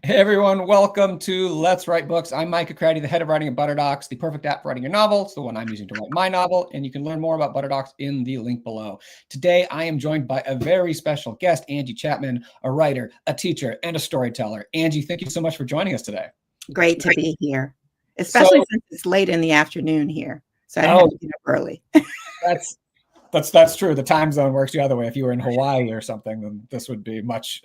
Hey everyone, welcome to Let's Write Books. I'm Micah Crowdy, the head of writing at Butterdocs, the perfect app for writing your novel. It's the one I'm using to write my novel, and you can learn more about Butterdocs in the link below. Today, I am joined by a very special guest, Angie Chatman, a writer, a teacher, and a storyteller. Angie, thank you so much for joining us today. Great to be here, especially since it's late in the afternoon here. So I had to get up early. That's true. The time zone works the other way. If you were in Hawaii or something, then this would be much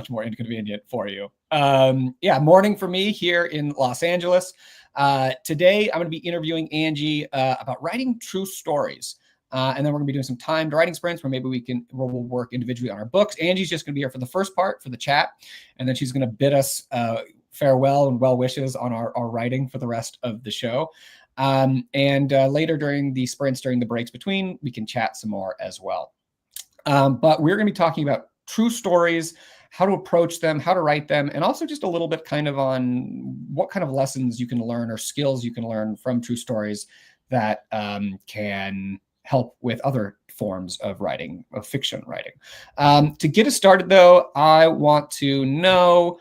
more inconvenient for you. Morning for me here in Los Angeles. Today, I'm going to be interviewing Angie about writing true stories. And then we're going to be doing some timed writing sprints where maybe we'll work individually on our books. Angie's just going to be here for the first part, for the chat, and then she's going to bid us farewell and well wishes on our writing for the rest of the show. Later during the sprints, during the breaks between, we can chat some more as well. But we're going to be talking about true stories, how to approach them, how to write them, and also just a little bit kind of on what kind of lessons you can learn or skills you can learn from true stories that can help with other forms of writing, of fiction writing. To get us started, though, I want to know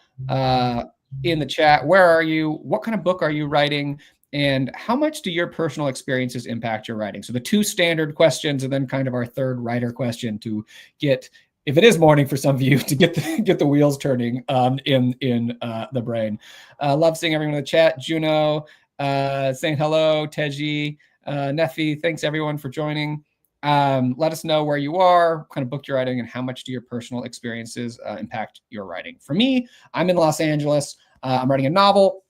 in the chat, where are you? What kind of book are you writing? And how much do your personal experiences impact your writing? So the two standard questions, and then kind of our third writer question to get, if it is morning for some of you, to get the wheels turning in the brain. Love seeing everyone in the chat. Juno saying hello. Teji, Nefi, thanks everyone for joining. Let us know where you are, what kind of book you're writing, and how much do your personal experiences impact your writing. For me, I'm in Los Angeles. I'm writing a novel.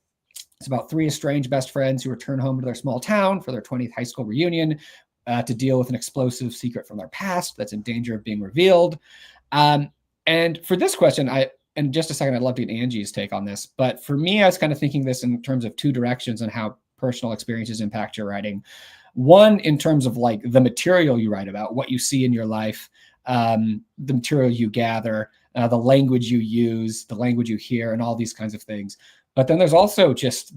It's about three estranged best friends who return home to their small town for their 20th high school reunion to deal with an explosive secret from their past that's in danger of being revealed. And for this question, in just a second, I'd love to get Angie's take on this. But for me, I was kind of thinking this in terms of two directions and how personal experiences impact your writing. One, in terms of like the material you write about, what you see in your life, the material you gather, the language you use, the language you hear, and all these kinds of things. But then there's also just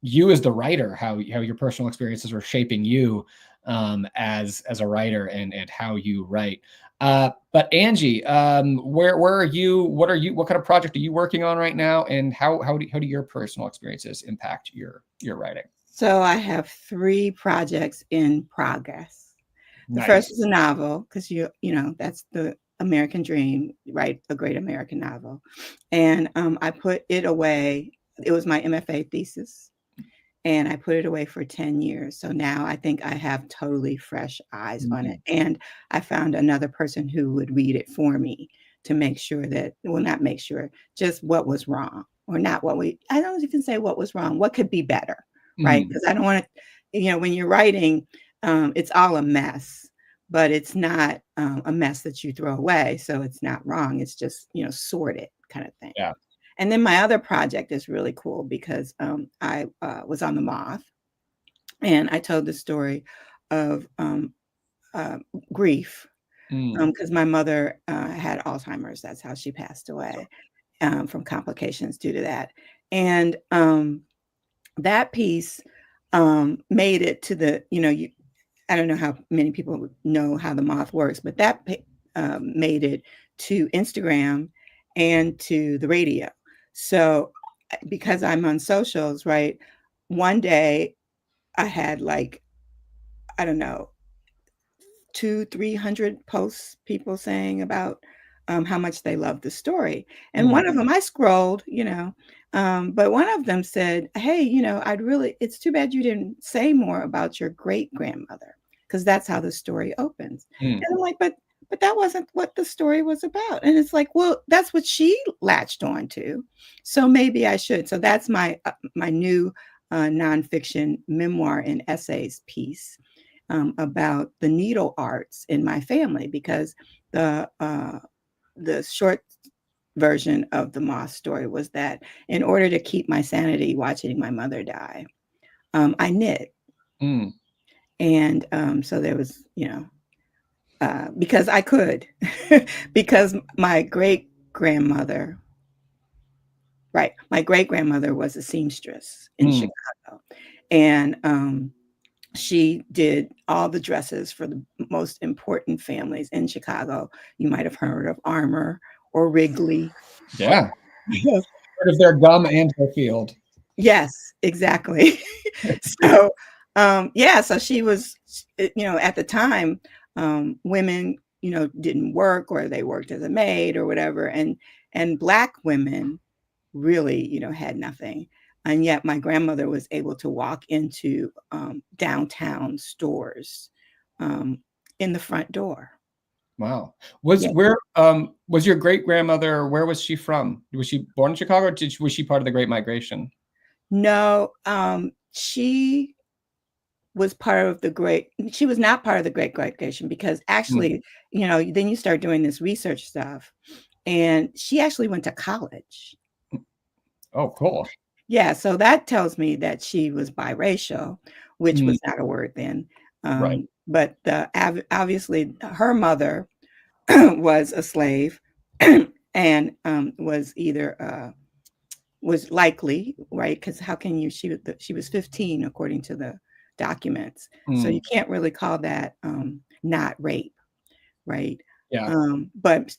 you as the writer, how your personal experiences are shaping you as a writer and how you write. But Angie, where are you? What kind of project are you working on right now? And how do your personal experiences impact your writing? So I have three projects in progress. The Nice. first is a novel, because you know that's the American dream, write a great American novel. And I put it away. It was my MFA thesis, and I put it away for 10 years. So now I think I have totally fresh eyes on it. And I found another person who would read it for me to make sure that, well, not make sure, just what was wrong, or not I don't even say what was wrong, what could be better, right? Because I don't want to, when you're writing, it's all a mess. But it's not a mess that you throw away. So it's not wrong. It's just, sorted kind of thing. Yeah. And then my other project is really cool because I was on The Moth, and I told the story of grief because my mother had Alzheimer's. That's how she passed away from complications due to that. And that piece made it to the, I don't know how many people know how The Moth works, but that made it to Instagram and to the radio. So because I'm on socials, right, one day I had like, I don't know, 200-300 posts, people saying about how much they love the story. And one of them, I scrolled, but one of them said, hey, it's too bad you didn't say more about your great grandmother, because that's how the story opens. And I'm like, but that wasn't what the story was about. And it's like, well, that's what she latched on to. So maybe I should. So that's my new nonfiction memoir and essays piece about the needle arts in my family, because the short version of the Moth story was that in order to keep my sanity watching my mother die, I knit. And so there was, because I could, because my great grandmother was a seamstress in Chicago. And she did all the dresses for the most important families in Chicago. You might have heard of Armour or Wrigley. Yeah. rid of their gum and their field. Yes, exactly. So, yeah, so she was, at the time, women, didn't work, or they worked as a maid or whatever, and Black women really, had nothing. And yet my grandmother was able to walk into downtown stores in the front door. Wow. Yeah. Was your great grandmother, where was she from? Was she born in Chicago, or was she part of the Great Migration? No, she was she was not part of the Great Migration, because actually, then you start doing this research stuff, and she actually went to college. Oh, cool. Yeah, so that tells me that she was biracial, which was not a word then. Right. But obviously her mother was a slave, and was likely, right? Because how can you? She was 15 according to the documents, so you can't really call that not rape, right? Yeah. But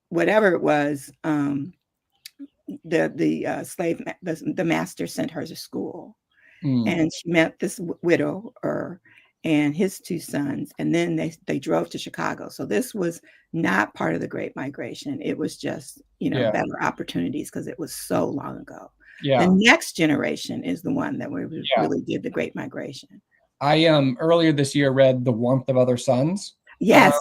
whatever it was, the master sent her to school, and she met this widower and his two sons, and then they drove to Chicago. So this was not part of the Great Migration. It was just, Yeah. better opportunities, because it was so long ago. Yeah. The next generation is the one that really did the Great Migration. I earlier this year read The Warmth of Other Suns. Yes.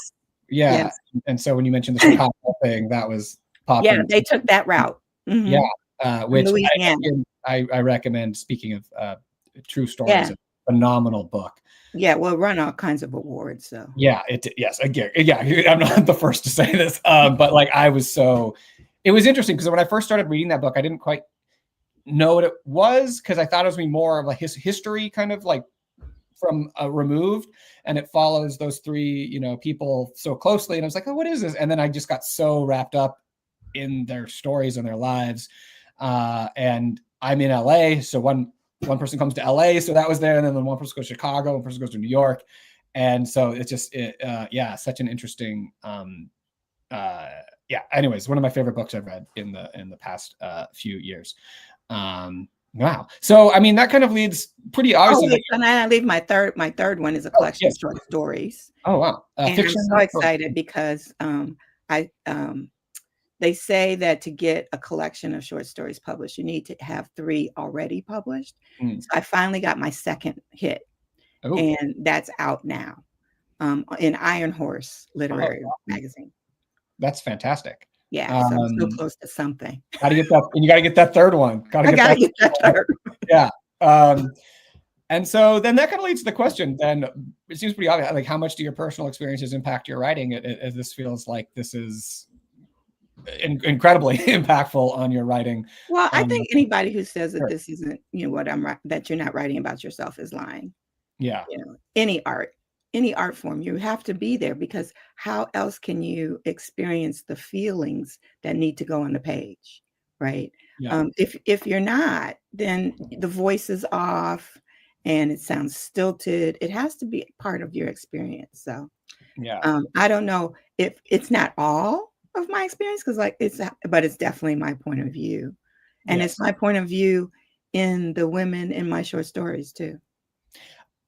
Yeah. Yes. And so when you mentioned the Chicago thing, that was popping. Yeah, they took that route. Yeah. Which Louisiana. I recommend. Speaking of true stories, Yeah. a phenomenal book. Yeah, well, it won all kinds of awards. So yeah, yes, again, yeah. I'm not the first to say this, but like it was interesting, because when I first started reading that book, I didn't quite know what it was, because I thought it was more of like his history, kind of like from removed, and it follows those three people so closely, and I was like, oh, what is this? And then I just got so wrapped up in their stories and their lives, and I'm in LA, so one person comes to LA, so that was there, and then one person goes to Chicago, one person goes to New York, and so it's just such an interesting anyways, one of my favorite books I've read in the past few years. Wow. So I mean, that kind of leads pretty obviously. And I leave my third one is a collection of short stories. Oh wow. And Fiction. I'm so excited because they say that to get a collection of short stories published, you need to have 3 already published. So I finally got my second hit. Ooh. And that's out now in Iron Horse Literary Magazine. That's fantastic. Yeah, so I'm so close to something. Gotta get that, and you gotta get that third one. I gotta get that third. Yeah. And so then that kind of leads to the question. Then it seems pretty obvious. Like, how much do your personal experiences impact your writing? This feels like this is incredibly impactful on your writing. Well, I think anybody who says that this isn't, that you're not writing about yourself is lying. Yeah. Any art form, you have to be there, because how else can you experience the feelings that need to go on the page, right? Yeah. If you're not, then the voice is off and it sounds stilted. It has to be part of your experience. So yeah, I don't know if it's not all of my experience, but it's definitely my point of view, and it's my point of view in the women in my short stories too.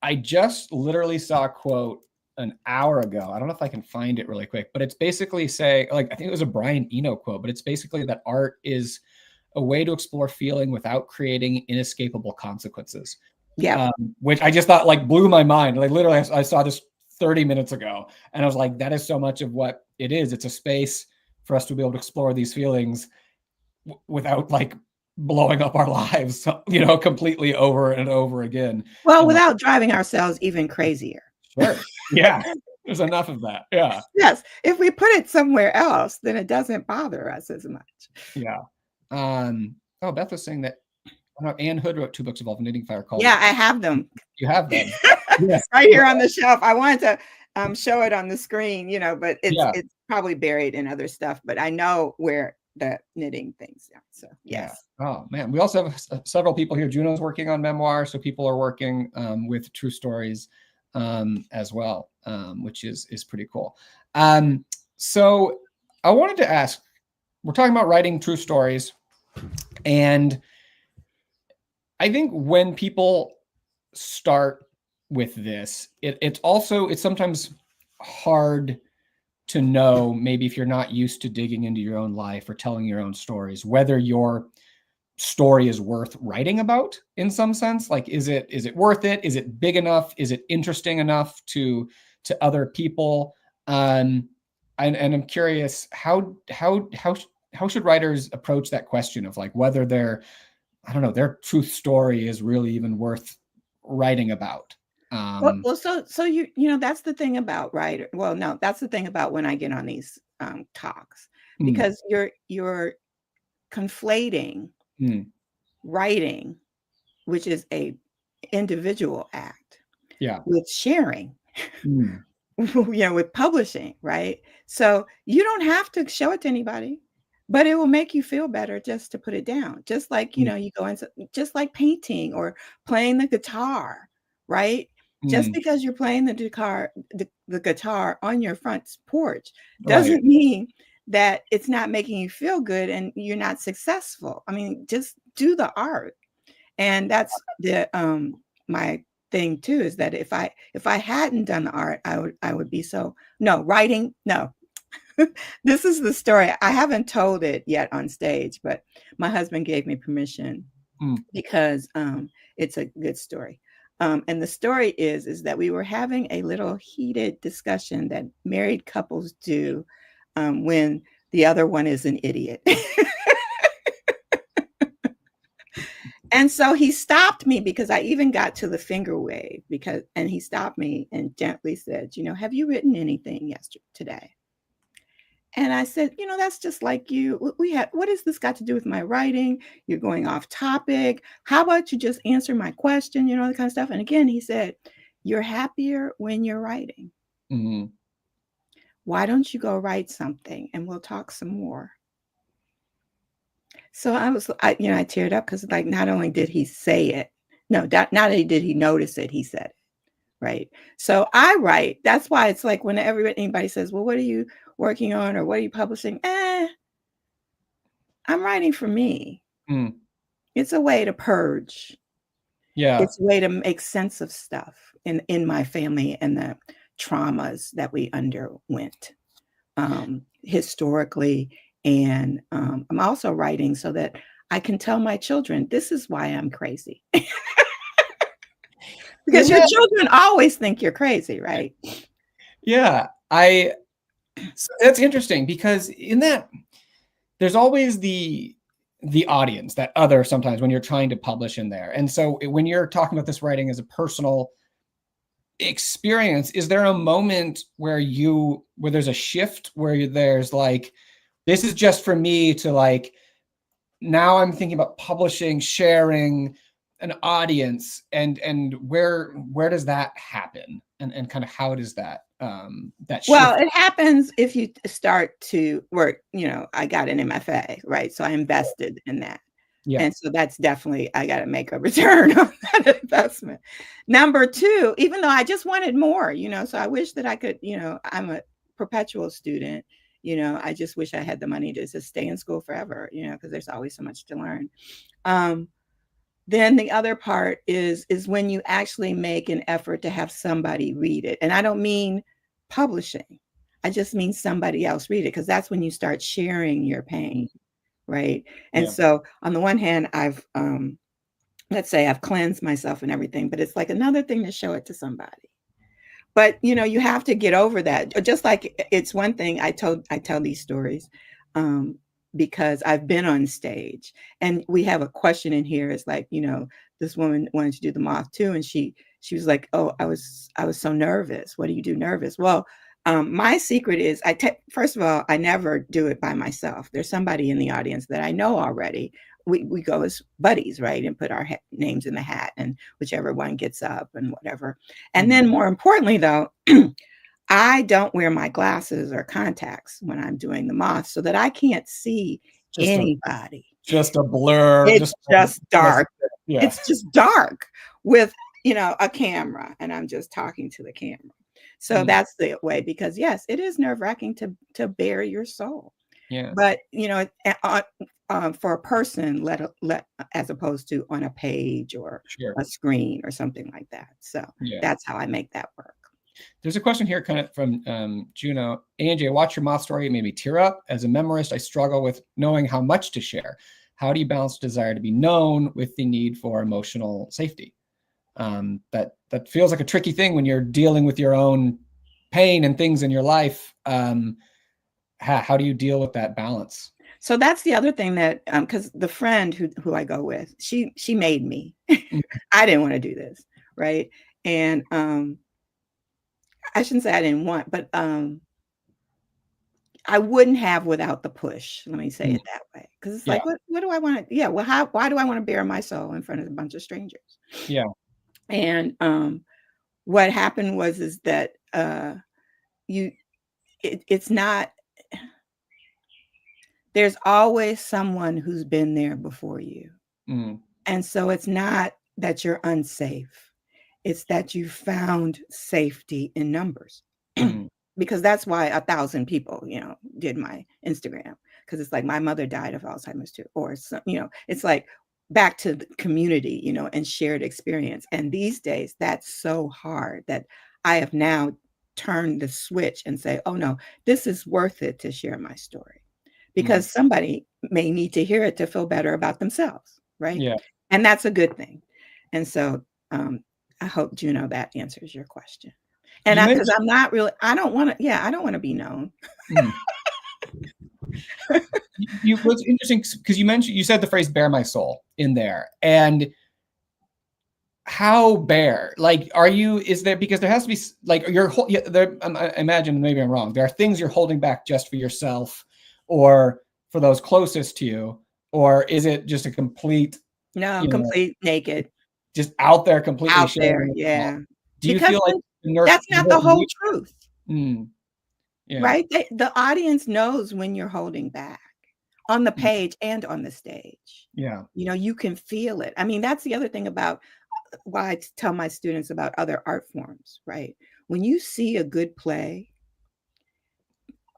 I just literally saw a quote an hour ago. I don't know if I can find it really quick, but it's basically saying, like, I think it was a Brian Eno quote, but it's basically that art is a way to explore feeling without creating inescapable consequences. Yeah. Which I just thought like blew my mind. Like literally I saw this 30 minutes ago and I was like, that is so much of what it is. It's a space for us to be able to explore these feelings without like blowing up our lives, completely over and over again. Well, without driving ourselves even crazier. Sure. Yeah. There's enough of that. Yeah. Yes. If we put it somewhere else, then it doesn't bother us as much. Yeah. Beth was saying that Anne Hood wrote 2 books of Knitting Fire called. Yeah, I have them. You have them. Yes. Right here on the shelf. I wanted to show it on the screen, but it's probably buried in other stuff, but I know where the knitting things are. So yes. Yeah. Oh man. We also have several people here. Juno's working on memoir. So people are working with true stories as well, which is pretty cool. So I wanted to ask, we're talking about writing true stories. And I think when people start with this, it's sometimes hard to know, maybe if you're not used to digging into your own life or telling your own stories, whether your story is worth writing about in some sense. Like, is it worth it? Is it big enough? Is it interesting enough to other people? And I'm curious, how should writers approach that question of like whether I don't know, their truth story is really even worth writing about? So you know, that's the thing about writer. Well, no, that's the thing about when I get on these talks, mm, because you're conflating mm, writing, which is a individual act, yeah. with sharing. Mm, You know, with publishing, right? So you don't have to show it to anybody, but it will make you feel better just to put it down. Just like, you mm, know, you go into, just like painting or playing the guitar, right? Just mm, because you're playing the guitar on your front porch right. doesn't mean that it's not making you feel good and you're not successful. I mean, just do the art. And that's the my thing too, is that if I hadn't done the art, I would be so no writing, no. This is the story. I haven't told it yet on stage, but my husband gave me permission Mm, because it's a good story. And the story is that we were having a little heated discussion that married couples do when the other one is an idiot. And so he stopped me because I even got to the finger wave, and he stopped me and gently said, have you written anything yesterday today? And I said, that's just like you. What has this got to do with my writing? You're going off topic. How about you just answer my question, that kind of stuff. And again, he said, you're happier when you're writing. mm, Why don't you go write something and we'll talk some more? So I teared up because like not only did he say it, no, not only did he notice it, he said it, right? So I write. That's why it's like when anybody says, "Well, what are you working on or what are you publishing?" I'm writing for me. mm, It's a way to purge. yeah. It's a way to make sense of stuff in my family and the traumas that we underwent historically. And I'm also writing so that I can tell my children, this is why I'm crazy. Because In your that, children always think you're crazy, right? yeah, so that's interesting because in that there's always the audience, that other, sometimes when you're trying to publish in there. And so when you're talking about this writing as a personal experience, is there a moment where there's a shift where there's like, this is just for me to like, now I'm thinking about publishing, sharing an audience, and where does that happen, and kind of how does that that Well, shift? it happens if you start to work. I got an MFA, right? So I invested in that. Yeah. And so that's definitely, I got to make a return on that investment. Number two, even though I just wanted more, so I wish that I could, I'm a perpetual student, I just wish I had the money to just stay in school forever, because there's always so much to learn. Then the other part is when you actually make an effort to have somebody read it. And I don't mean publishing. I just mean somebody else read it, because that's when you start sharing your pain, right? And Yeah. so on the one hand, let's say I've cleansed myself and everything, but it's like another thing to show it to somebody. But you have to get over that. Just like it's one thing I tell these stories because I've been on stage, and we have a question in here. It's like, this woman wanted to do the moth too, and she was like, "Oh, I was so nervous. What do you do nervous?" Well, my secret is first of all, I never do it by myself. There's somebody in the audience that I know already. We go as buddies, right? And put our names in the hat, and whichever one gets up and whatever. And Mm. then more importantly, though, I don't wear my glasses or contacts when I'm doing the moth so that I can't see just a anybody. just a blur, It's just just dark. yeah. It's just dark with, a camera, and I'm just talking to the camera. So Mm. that's the way, because yes, it is nerve-wracking to bare your soul. Yeah. But, for a person, let as opposed to on a page or Sure. a screen or something like that. So Yeah. that's how I make that work. There's a question here kind of from Juno. Angie, I watched your moth story. It made me tear up. As a memorist, I struggle with knowing how much to share. How do you balance desire to be known with the need for emotional safety? That feels like a tricky thing when you're dealing with your own pain and things in your life. How do you deal with that balance? So that's the other thing that, because the friend who I go with, she made me. Mm. I didn't want to do this, right? And I shouldn't say I didn't want, but I wouldn't have without the push. Let me say Mm. it that way, because it's Yeah. like, what do I want to? Yeah, well, why do I want to bare my soul in front of a bunch of strangers? Yeah. And what happened was is that you, it's not. There's always someone who's been there before you. Mm. And so it's not that you're unsafe. It's that you found safety in numbers. Mm. Because that's why 1,000 people, did my Instagram. Because it's like my mother died of Alzheimer's too. Or, it's like back to the community, and shared experience. And these days, that's so hard that I have now turned the switch and say, oh no, this is worth it to share my story. Mm. Because somebody may need to hear it to feel better about themselves, right? Yeah. And that's a good thing. And so I hope, Juno, that answers your question. And You because mentioned. I'm not really, I don't want to be known. Mm. What's interesting because you said the phrase "bare my soul" in there, and how bare? Like, is there, because there has to be like there. I imagine, maybe I'm wrong. There are things you're holding back just for yourself, or for those closest to you, or is it just a complete, No, you know, complete naked just out there, completely out there. sharing it all? Yeah. Do you Because feel like that's not the whole truth, Mm. Yeah. right? The audience knows when you're holding back on the page and on the stage. Yeah. You can feel it. I mean, that's the other thing about why I tell my students about other art forms, right? When you see a good play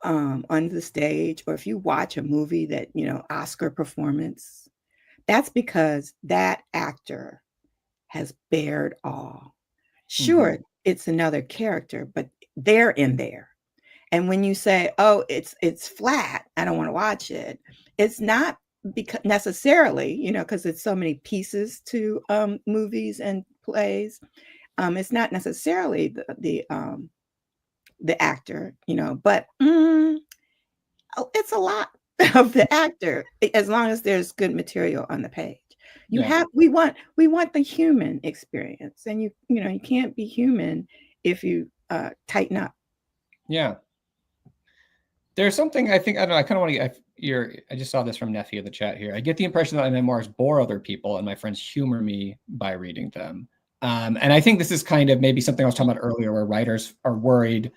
on the stage, or if you watch a movie that, Oscar performance, that's because that actor has bared all. Mm-hmm. Sure, it's another character, but they're in there. And when you say, "Oh, it's flat, I don't want to watch it," it's not because necessarily, because it's so many pieces to movies and plays. It's not necessarily the actor, but it's a lot of the actor, as long as there's good material on the page. Yeah. We want the human experience, and you can't be human if you tighten up. Yeah. There's something, I think, I don't know, I kind of want to I just saw this from Nephew in the chat here. I get the impression that my memoirs bore other people and my friends humor me by reading them. And I think this is kind of maybe something I was talking about earlier, where writers are worried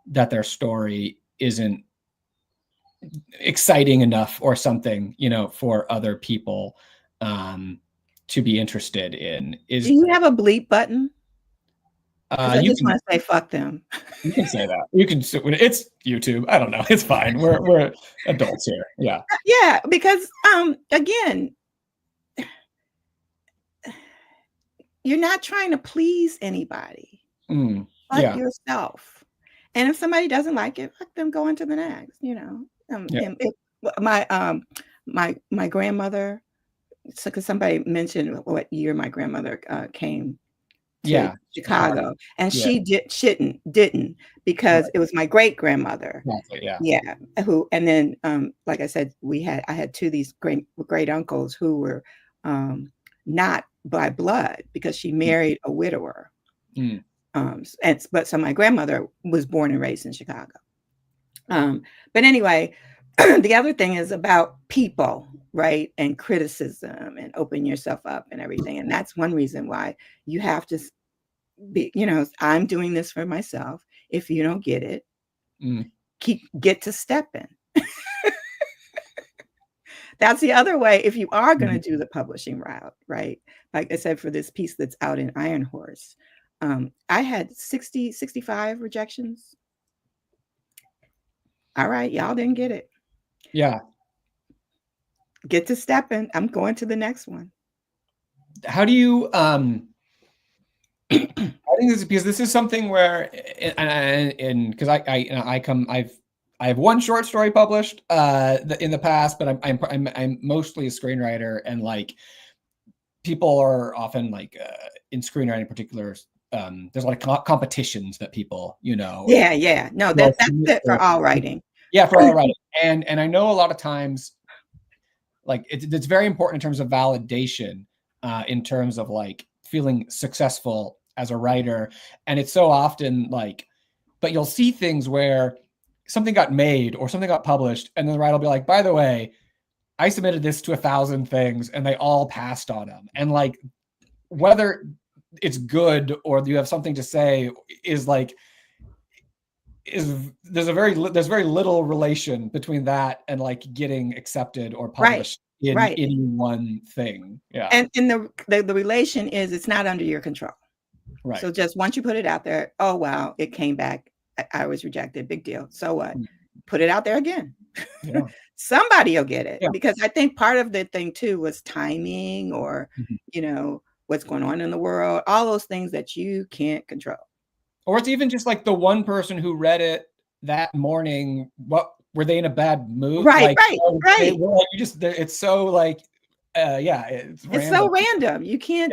that their story isn't exciting enough or something, for other people to be interested in. Do you have a bleep button? Because I You just can want to say fuck them. you can say that. You can. It's YouTube. I don't know. It's fine. We're adults here. Yeah. Yeah, because again, you're not trying to please anybody Mm. but Yeah. yourself. And if somebody doesn't like it, let them go into the next. Yeah. And my grandmother. So, because somebody mentioned what year my grandmother came to Yeah. Chicago. Chicago, and Yeah. she didn't, because Right. it was my great grandmother. Exactly. Yeah. Yeah, and then like I said, I had two of these great uncles who were not by blood, because she married a widower. Mm. So my grandmother was born and raised in Chicago. But anyway, the other thing is about people, right? And criticism and open yourself up and everything. And that's one reason why you have to be, I'm doing this for myself. If you don't get it, Mm. get to stepping. That's the other way. If you are going to do the publishing route, right? Like I said, for this piece that's out in Iron Horse, I had 65 rejections. All right, y'all didn't get it. Yeah. Get to stepping. I'm going to the next one. How do you I think this is because this is something where, and because I have one short story published in the past, but I'm mostly a screenwriter, and like people are often like in screenwriting in particular, there's a lot of competitions that people, Yeah, yeah. No, that's it for all writing. Yeah, for all writing, and I know a lot of times, like it's very important in terms of validation, in terms of like feeling successful as a writer, and it's so often like, but you'll see things where something got made or something got published, and then the writer will be like, by the way, I submitted this to 1,000 things and they all passed on them, and like whether it's good or you have something to say is like there's very little relation between that and like getting accepted or published in any one thing. Yeah. And the relation is it's not under your control. Right. So just once you put it out there, oh wow, it came back. I was rejected. Big deal. So what? Put it out there again. Yeah. Somebody will get it. Because I think part of the thing too was timing, or what's going on in the world, all those things that you can't control. Or it's even just like the one person who read it that morning. What were they in a bad mood? Right, right. It's so like, it's so random. You can't.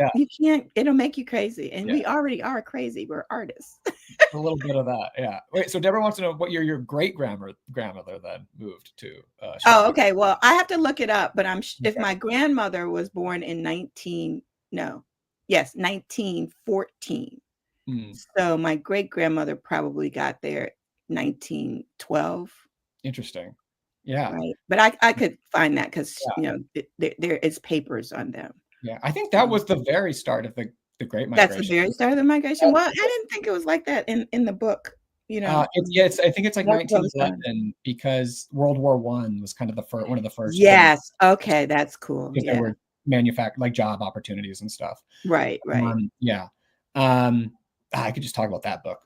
It'll make you crazy, and we already are crazy. We're artists. A little bit of that, yeah. Wait, so Deborah wants to know what your great grandmother then moved to. Oh, okay. Well, I have to look it up, but if my grandmother was born in 1914. So my great grandmother probably got there 1912. Interesting. Yeah. Right. But I could find that because there is papers on them. Yeah, I think that was the very start of the Great Migration. That's the very start of the migration. Well, I didn't think it was like that in the book. I think it's like 1911 because World War I was kind of one of the first. Yes. Okay, that's cool. Because there were like job opportunities and stuff. Right. Yeah. I could just talk about that book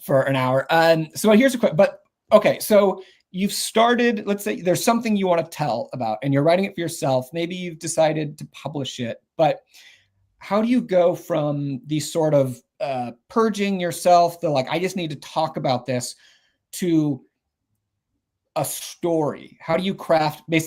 for an hour. So here's a quick, but okay, so you've started, let's say there's something you want to tell about and you're writing it for yourself. Maybe you've decided to publish it, but how do you go from these sort of purging yourself, I just need to talk about this, to a story? How do you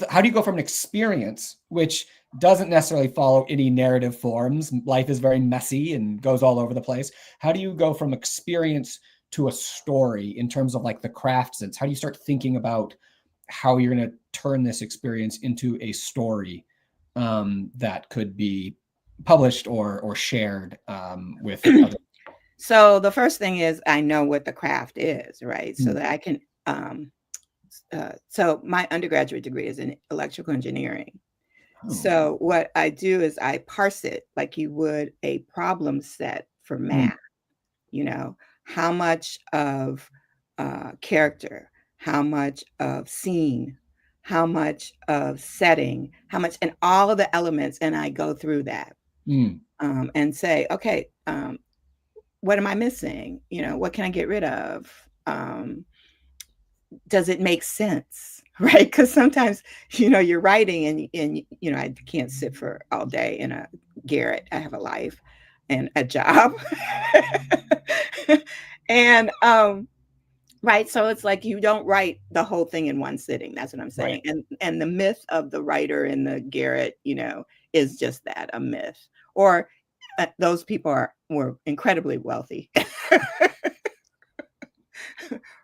how do you go from an experience, which doesn't necessarily follow any narrative forms? Life is very messy and goes all over the place. How do you go from experience to a story in terms of like the craft sense? How do you start thinking about how you're going to turn this experience into a story that could be published or shared with others? So the first thing is I know what the craft is, right? So that I can, so my undergraduate degree is in electrical engineering. Oh. So what I do is I parse it like you would a problem set for math. How much of character, how much of scene, how much of setting, how much, and all of the elements. And I go through that and say, okay, what am I missing? What can I get rid of? Does it make sense? Right? Because sometimes, you're writing and I can't sit for all day in a garret. I have a life and a job. And, right. So it's like, you don't write the whole thing in one sitting. That's what I'm saying. Right. And the myth of the writer in the garret, is just that, a myth. Or those people were incredibly wealthy.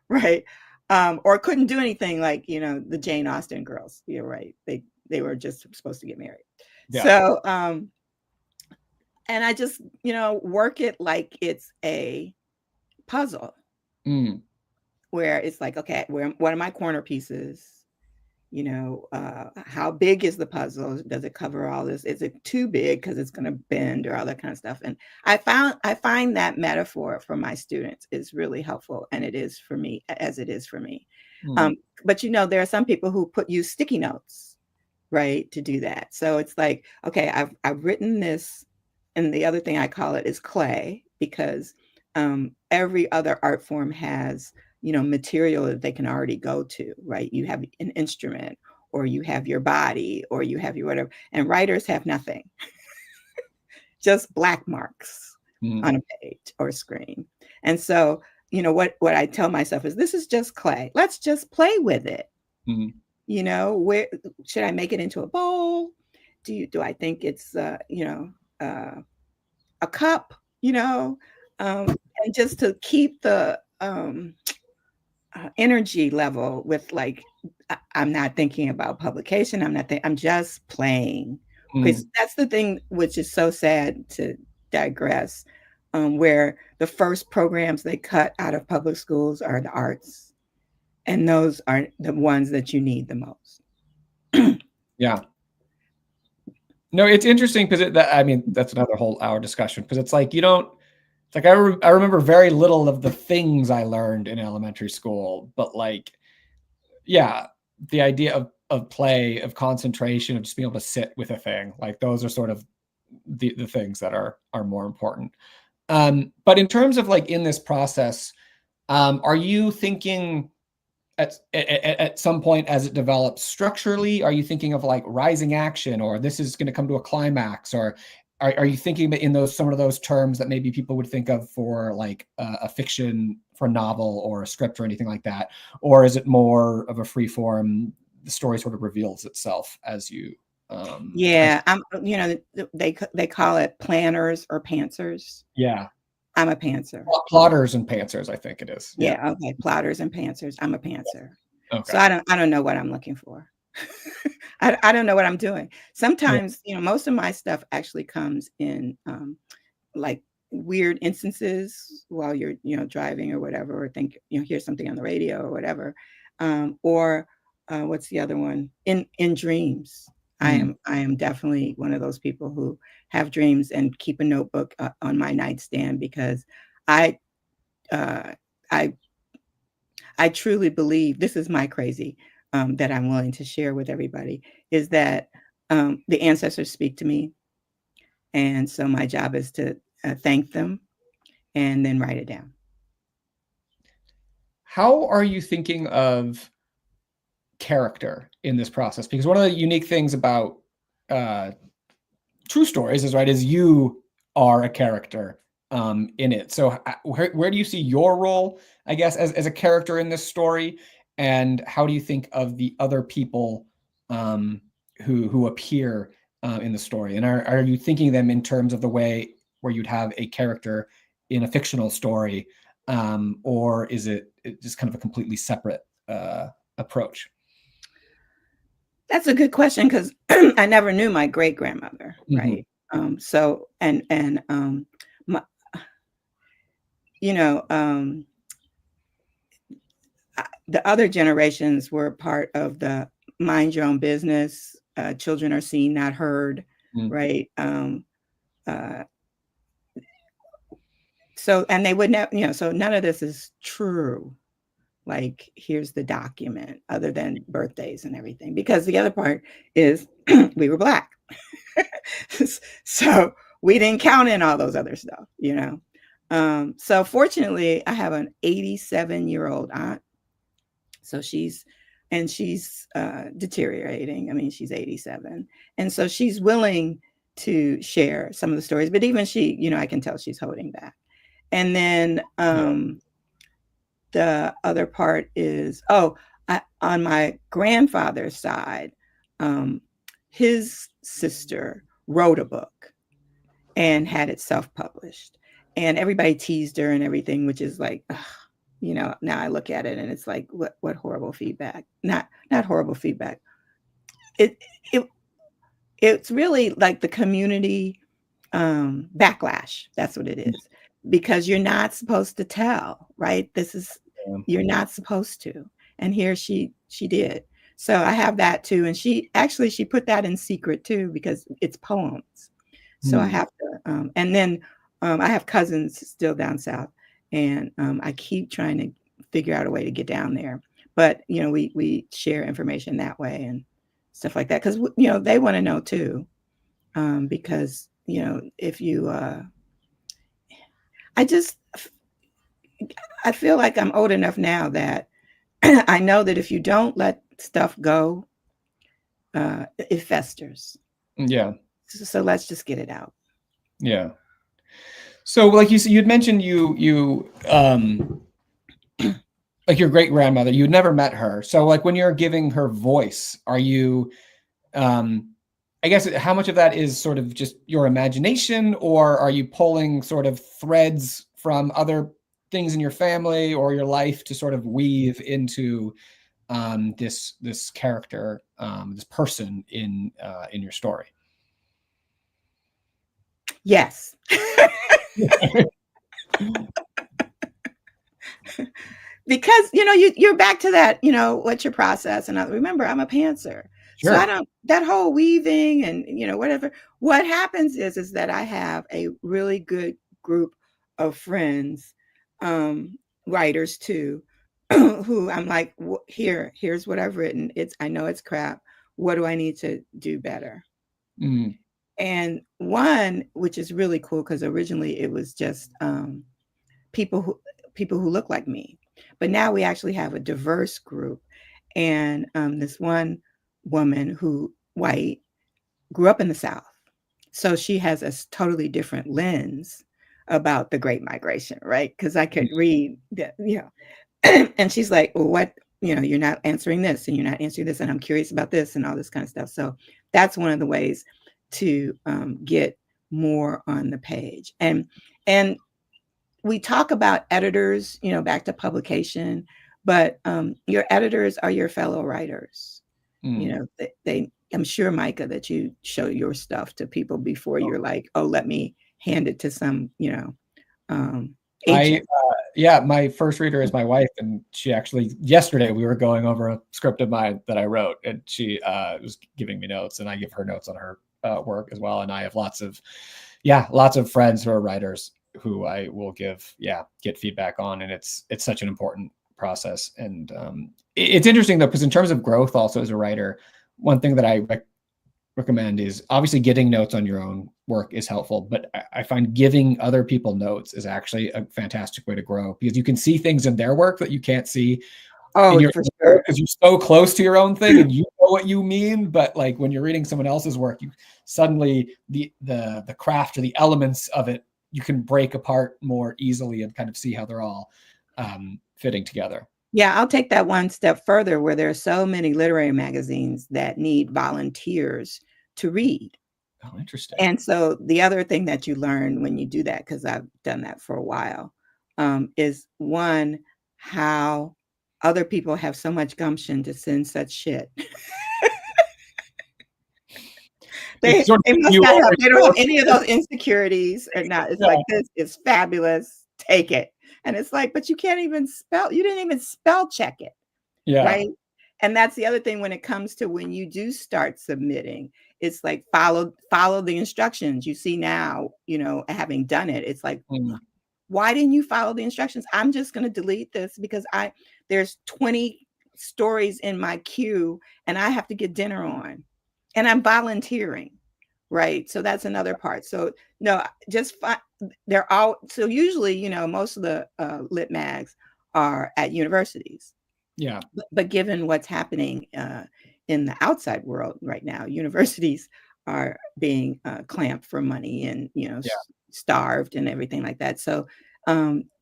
Right. Or couldn't do anything, like, the Jane Austen girls. You're right. They were just supposed to get married. Yeah. So, and I just, work it like it's a puzzle. Where it's like, okay, what are my corner pieces? How big is the puzzle? Does it cover all this? Is it too big because it's going to bend, or all that kind of stuff? And I find that metaphor for my students is really helpful, and it is for me, as it is for me. But there are some people who use sticky notes, right, to do that. So it's like, okay, I've written this, and the other thing I call it is clay, because every other art form has material that they can already go to, right? You have an instrument, or you have your body, or you have your whatever. And writers have nothing, just black marks Mm, on a page or a screen. And so, what I tell myself is, this is just clay. Let's just play with it. mm, Where should I make it into a bowl? Do I think it's a cup? And just to keep the energy level with, like, I'm not thinking about publication. I'm just playing, because mm. that's the thing, which is so sad to digress. Where the first programs they cut out of public schools are the arts, and those are the ones that you need the most. Yeah. No, it's interesting because I mean, that's another whole hour discussion, because it's like it's like I remember very little of the things I learned in elementary school, but like, yeah, the idea of play, of concentration, of just being able to sit with a thing, like those are sort of the things that are more important. But in terms of like in this process, are you thinking at some point as it develops structurally, are you thinking of like rising action, or this is going to come to a climax, or are you thinking in some of those terms that maybe people would think of for like a fiction, for a novel or a script or anything like that? Or is it more of a free form, the story sort of reveals itself as you Yeah, they call it planners or pantsers. yeah, I'm a pantser. plotters and pantsers, I think it is. Yeah. Yeah, okay, plotters and pantsers. I'm a pantser. So Okay. I don't know what I'm looking for. I don't know what I'm doing. Yeah. Sometimes, most of my stuff actually comes in like weird instances while you're, driving or whatever, or think, hear something on the radio or whatever. Or what's the other one? In dreams. Mm. I am definitely one of those people who have dreams and keep a notebook on my nightstand, because I uh, I I truly believe, this is my crazy, that I'm willing to share with everybody, is that the ancestors speak to me, and so my job is to thank them and then write it down. How are you thinking of character in this process? Because one of the unique things about uh, true stories is you are a character in it. So where do you see your role, I guess, as a character in this story, and how do you think of the other people who appear in the story? And are you thinking them in terms of the way where you'd have a character in a fictional story, or is it just kind of a completely separate approach? That's a good question, because I never knew my great grandmother, Hmm. right? So my, you know, the other generations were part of the mind your own business. Children are seen, not heard, Mm. right? Uh, so, and they would never, so none of this is true. Like, here's the document, other than birthdays and everything, because the other part is we were Black. So we didn't count in all those other stuff. So fortunately, I have an 87-year-old aunt. So she's deteriorating. I mean, she's 87. And so she's willing to share some of the stories, but even she, I can tell she's holding back. And then Yeah. the other part is, on my grandfather's side, his sister wrote a book and had it self-published. And everybody teased her and everything, which is like, ugh, now I look at it and it's like, what horrible feedback. Not horrible feedback. It it it's really like the community backlash. That's what it is. Because you're not supposed to tell, right? You're not supposed to. And here she did. So I have that too. And she put that in secret too, because it's poems. So I Mm. have to, and then I have cousins still down south, and I keep trying to figure out a way to get down there. But we share information that way and stuff like that, because they want to know too, because if you, I just, I feel like I'm old enough now that I know that if you don't let stuff go, it festers. Yeah. So let's just get it out. Yeah. So like you said, you'd mentioned like your great grandmother, you'd never met her. So like when you're giving her voice, are you um I guess how much of that is sort of just your imagination, or are you pulling sort of threads from other things in your family or your life to sort of weave into this character, this person in your story? Yes. Because you're back to that, what's your process. And remember, I'm a pantser, so I Sure. don't, that whole weaving and whatever. What happens is that I have a really good group of friends, writers too, who I'm like, here's what I've written. I know it's crap. What do I need to do better? Mm, And one, which is really cool, because originally it was just people who look like me, but now we actually have a diverse group. And this one woman, who white, grew up in the South, so she has a totally different lens about the Great Migration, right? Because I could read that, and she's like, well, what, you're not answering this and you're not answering this, and I'm curious about this and all this kind of stuff. So that's one of the ways to get more on the page. And we talk about editors, back to publication, but your editors are your fellow writers. mm. I'm sure, Micah, that you show your stuff to people before you're like, oh, let me hand it to some, I agent. Yeah, my first reader is my wife, and she actually yesterday we were going over a script of mine that I wrote, and she was giving me notes, and I give her notes on her work as well. And I have lots of friends who are writers who I will get feedback on, and it's such an important process. And it's interesting though, because in terms of growth, also as a writer, one thing that I recommend is obviously getting notes on your own work is helpful, but I find giving other people notes is actually a fantastic way to grow, because you can see things in their work that you can't see in Oh, your for own work, sure. because you're so close to your own thing and you know what you mean. But like when you're reading someone else's work, you suddenly the craft or the elements of it you can break apart more easily and kind of see how they're all fitting together. Yeah, I'll take that one step further, where there are so many literary magazines that need volunteers to read. Oh, interesting. And so the other thing that you learn when you do that, because I've done that for a while, is one, how other people have so much gumption to send such shit. It's They sort of they must you not have over they don't have your any of those insecurities or not. It's yeah, like, "This is fabulous, take it." And it's like, "But you didn't even spell check it." yeah. Right? And that's the other thing when it comes to when you do start submitting. It's like follow the instructions. You see now, having done it, it's like, Mm, why didn't you follow the instructions? I'm just going to delete this because there's 20 stories in my queue and I have to get dinner on. And I'm volunteering, right? So that's another part. So no, they're all, so usually, most of the lit mags are at universities. yeah, But given what's happening in the outside world right now, universities are being clamped for money and yeah, starved and everything like that. So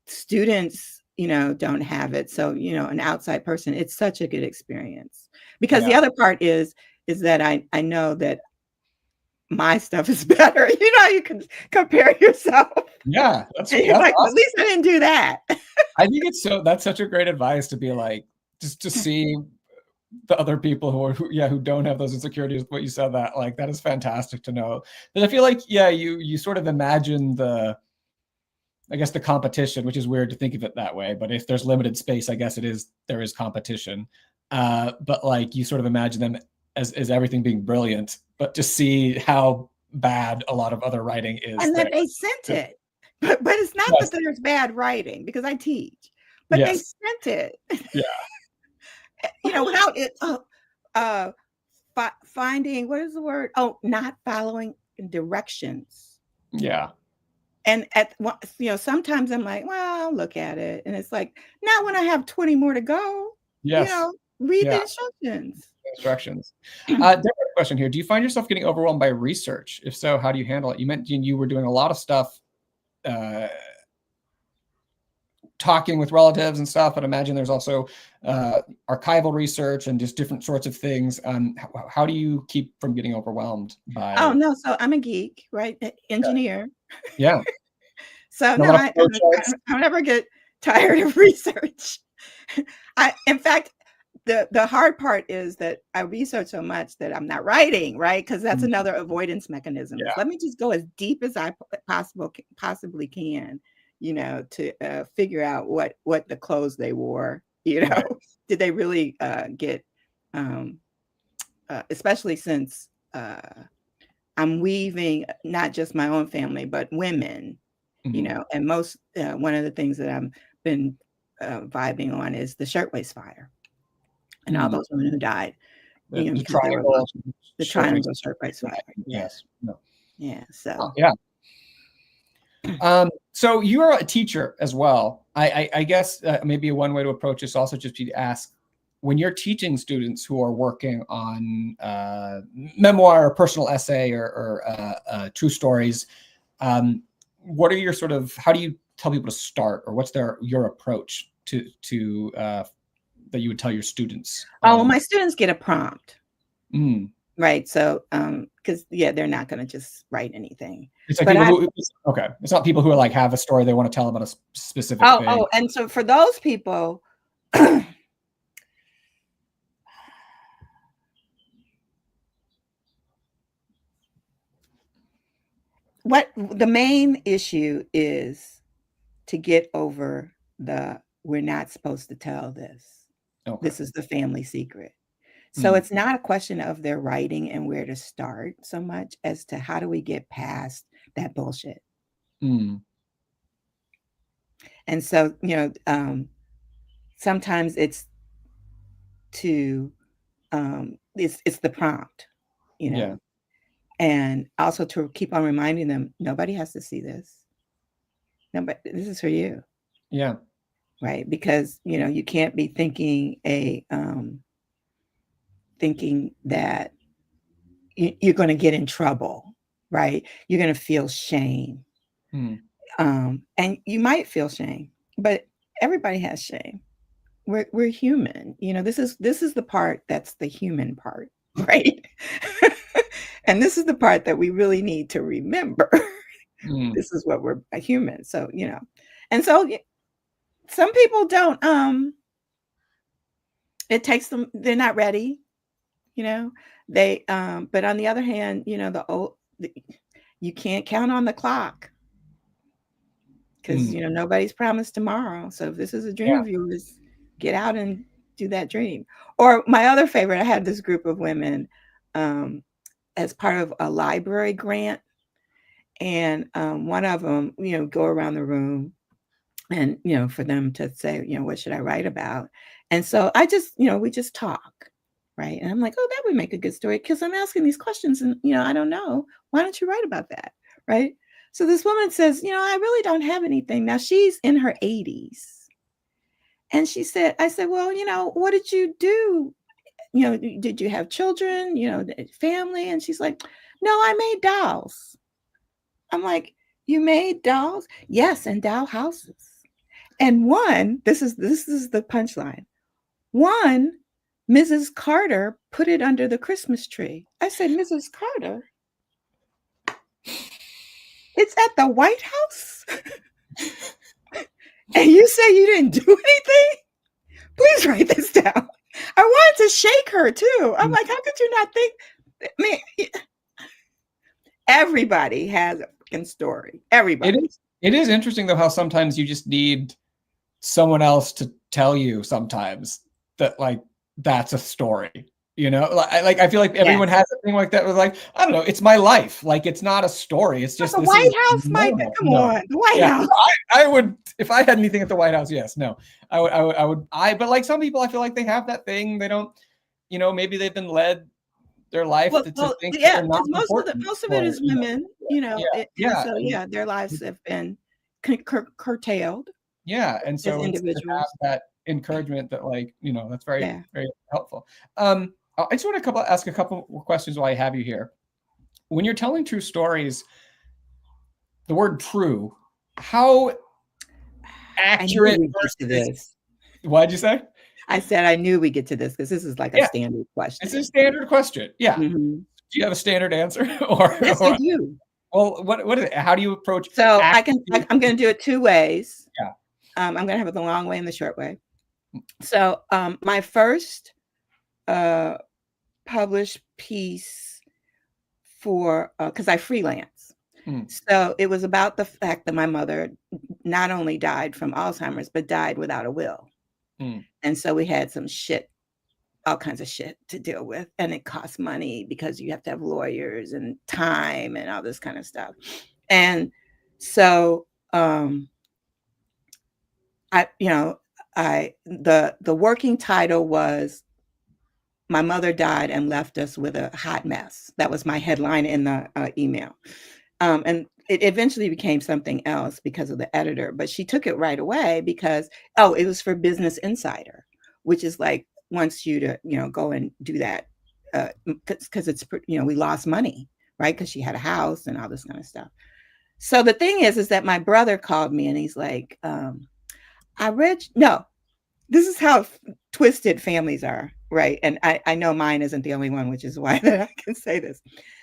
students, don't have it. So an outside person, it's such a good experience. Because the yeah, other part is that I know that my stuff is better. You can compare yourself, yeah. and you're That's like, well, at awesome. least I didn't do that. I think that's such a great advice to be like, just to see the other people who don't have those insecurities. What you said, that like that is fantastic to know. But I feel like you sort of imagine I guess the competition, which is weird to think of it that way. But if there's limited space, I guess there is competition. But like you sort of imagine them as everything being brilliant, but to see how bad a lot of other writing is And there. that they sent it. But it's not Yes. that there's bad writing, because I teach, but they Yes. sent it, Yeah. without it, uh, finding, what is the word? Oh, not following directions. Yeah. And sometimes I'm like, well, I'll look at it. And it's like, not when I have 20 more to go, Yes. read the Yeah. instructions. Instructions. Different question here. Do you find yourself getting overwhelmed by research? If so, how do you handle it? You mentioned you were doing a lot of stuff, talking with relatives and stuff, but I imagine there's also archival research and just different sorts of things. How do you keep from getting overwhelmed by? Oh, no. So I'm a geek, right? Engineer. Yeah. So No, no, I never get tired of research. In fact, the hard part is that I research so much that I'm not writing, right? Because that's another avoidance mechanism. Yeah. Let me just go as deep as I possibly can, to figure out what the clothes they wore. Right. Did they really get, especially since I'm weaving not just my own family, but women, and most, one of the things that I've been vibing on is the shirtwaist fire and all those women who died, The because they were launching the triangle shirtwaist fire. Yes. No. Yeah. So, Yeah. So you're a teacher as well. I guess maybe one way to approach this also just be to ask, when you're teaching students who are working on memoir or personal essay or true stories, what are your how do you tell people to start, or what's your approach to that you would tell your students? well, my students get a prompt. Mm. Right. So, because they're not going to just write anything. It's like people okay. It's not people who are have a story they want to tell about a specific thing. Oh, and so for those people, what the main issue is to get over we're not supposed to tell this. Okay. This is the family secret. So it's not a question of their writing and where to start so much as to how do we get past that bullshit. And so, sometimes it's it's the prompt, Yeah. And also to keep on reminding them, nobody has to see this. Nobody, this is for you. Yeah. Right. Because, you can't be thinking thinking that you're going to get in trouble, right? You're going to feel shame. And you might feel shame, but everybody has shame. We're human. This is the part that's the human part, right? And this is the part that we really need to remember. This is what we're a human. So, and so some people don't, it takes them, they're not ready, they, but on the other hand, you can't count on the clock because, nobody's promised tomorrow. So if this is a dream of yours, get out and do that dream. Or my other favorite, I had this group of women, as part of a library grant. And one of them, go around the room and, for them to say, what should I write about? And so I just, we just talk. Right. And I'm like, oh, that would make a good story because I'm asking these questions and, I don't know. Why don't you write about that? Right. So this woman says, I really don't have anything. Now she's in her 80s. And I said, well, what did you do? Did you have children, family? And she's like, no, I made dolls. I'm like, you made dolls? Yes, and doll houses. And one, this is the punchline. One, Mrs. Carter put it under the Christmas tree. I said, Mrs. Carter? It's at the White House? And you say you didn't do anything? Please write this down. I wanted to shake her too. I'm like, how could you not think? Man, everybody has a freaking story. Everybody. It is interesting though how sometimes you just need someone else to tell you sometimes that that's a story. I feel like everyone has a thing like that with I don't know, it's my life. It's not a story. It's just the White House might come on. The White House. I would, if I had anything at the White House, yes, no. But some people I feel like they have that thing. They don't, maybe they've been led their life to think that they're not important. Most of it is women. you know, Yeah, and yeah, so, yeah, their lives have been curtailed yeah, and as so it's to have individuals. that encouragement that, like, that's very, Yeah. very helpful. I just want to ask a couple more questions while I have you here. When you're telling true stories, the word true, how I knew accurate we'd get to versus this. what'd you say? I said I knew we'd get to this because this is like a Yeah, standard it's a question. standard question. Yeah. Mhm. Do you have a standard answer? Or Yes, I or do. well, what is it? How do you approach So accuracy? I'm gonna do it 2 ways. Yeah. I'm gonna have it the long way and the short way. So, my first, uh, published piece for, because I freelance. Mm, So, it was about the fact that my mother not only died from Alzheimer's, but died without a will. mm, And so we had some shit, all kinds of shit to deal with, and it costs money because you have to have lawyers and time and all this kind of stuff. And so, I you know, I the working title was "My Mother Died and Left Us with a Hot Mess." That was my headline in the, email. And it eventually became something else because of the editor, but she took it right away because, oh, it was for Business Insider, which is like wants you to, go and do that, because it's, we lost money, right? Because she had a house and all this kind of stuff. So the thing is that my brother called me and he's like, I read, no, this is how twisted families are, right? And I know mine isn't the only one, which is why that I can say this.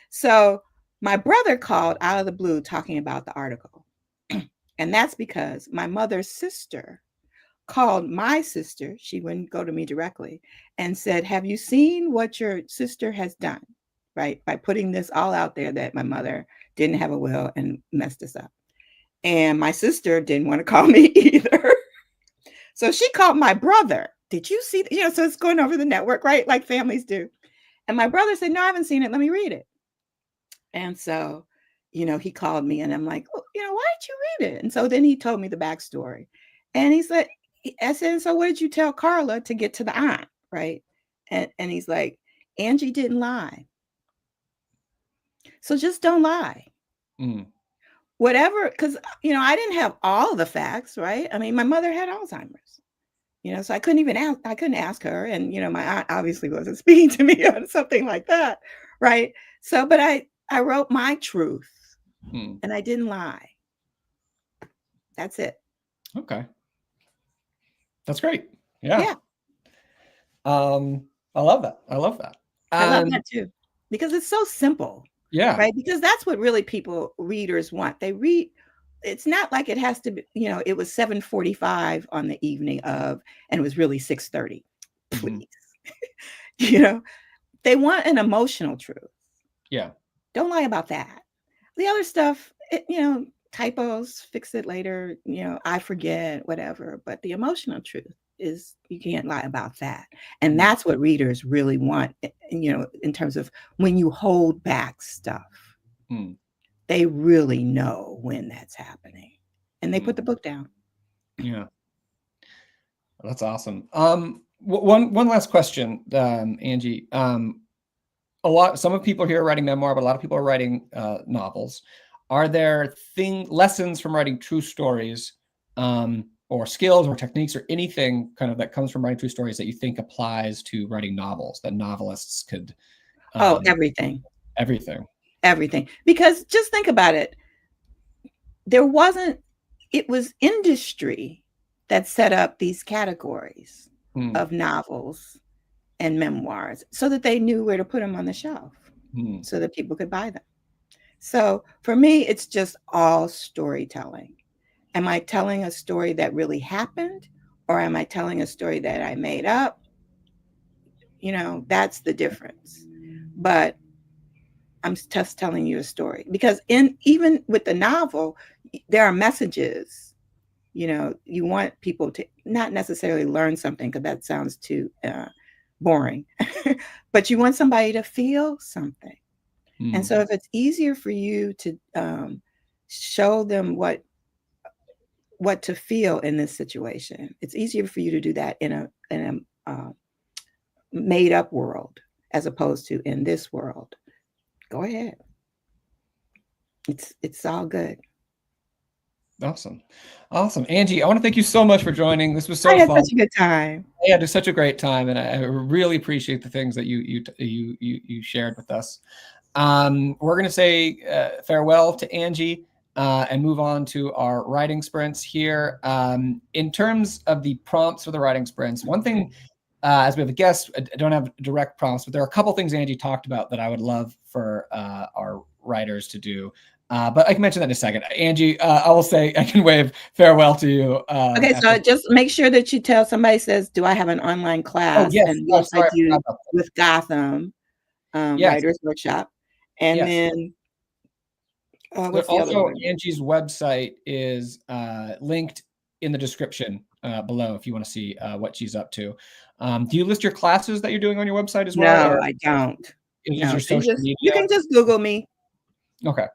So my brother called out of the blue talking about the article. And that's because my mother's sister called my sister. She wouldn't go to me directly and said, have you seen what your sister has done? Right. By putting this all out there that my mother didn't have a will and messed us up. And my sister didn't want to call me either. So she called my brother. Did you see? So it's going over the network, right? Like families do. And my brother said, no, I haven't seen it. Let me read it. And so, he called me and I'm like, well, why did you read it? And so then he told me the backstory. And he said, I said, so what did you tell Carla to get to the aunt? Right. And he's like, Angie didn't lie. So just don't lie. mm. Whatever, because, I didn't have all the facts, right? I mean, my mother had Alzheimer's. So I couldn't ask her. And, my aunt obviously wasn't speaking to me on something like that. Right. So, but I wrote my truth Mm. and I didn't lie. That's it. Okay. That's great. Yeah. Yeah. I love that. I love that. I love that too, because it's so simple, Yeah. right? Because that's what really readers want. They read, it's not like it has to be, it was 7:45 on the evening of, and it was really 6:30. Mhm. Please. you know, they want an emotional truth. Yeah. Don't lie about that. The other stuff, typos, fix it later, I forget, whatever. But the emotional truth is you can't lie about that. And Mm, that's what readers really want, in terms of when you hold back stuff, mm, they really know when that's happening. And they mm. put the book down. Yeah. That's awesome. One last question, Angie. Some of people here are writing memoir, but a lot of people are writing novels. Are there lessons from writing true stories, or skills or techniques or anything kind of that comes from writing true stories that you think applies to writing novels that novelists could, Oh, um, everything. everything? Everything. Because just think about it. It was industry that set up these categories Mm, of novels and memoirs so that they knew where to put them on the shelf mm, so that people could buy them. So for me, it's just all storytelling. Am I telling a story that really happened, or am I telling a story that I made up? That's the difference. But I'm just telling you a story because even with the novel, there are messages. You want people to not necessarily learn something because that sounds too boring, but you want somebody to feel something. And mm, so if it's easier for you to show them what to feel in this situation, it's easier for you to do that in a made up world as opposed to in this world. Go ahead. it's all good. Awesome. Awesome. Angie, I want to thank you so much for joining. This was I so had fun. such a good time. Yeah, just such a great time, and I really appreciate the things that you shared with us. We're going to say farewell to Angie and move on to our writing sprints here. In terms of the prompts for the writing sprints, one thing, as we have a guest, I don't have direct prompts, but there are a couple things Angie talked about that I would love for our writers to do. But I can mention that in a second. Angie, I will say I can wave farewell to you. Okay, so just make sure that you tell somebody says, "Do I have an online Oh, class?" yes. And Oh, yes, I sorry. I do forgot about that. with Gotham Yes. Writers Workshop. And Yes. then what's the other Also, one? Angie's website is linked in the description below if you want to see what she's up to. Do you list your classes that you're doing on your website as well, No, or I don't. is No, your so social you media? can just Google me. Okay.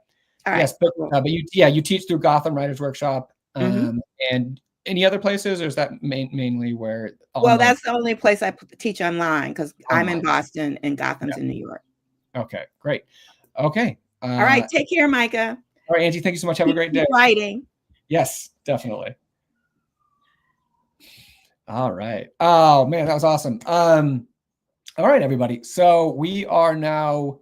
All right. Yes, but Cool. you teach through Gotham Writers Workshop, Mhm. and any other places, or is that mainly where Well, online? that's the only place I teach online because I'm in Online. Boston and Yeah. Gotham's in New York. Okay, great. Okay. All right. Take care, Micah. All right, Angie, thank you so much. Have a great day. Keep writing. Yes, definitely. All right. Oh man, that was awesome. All right, everybody. So we are now.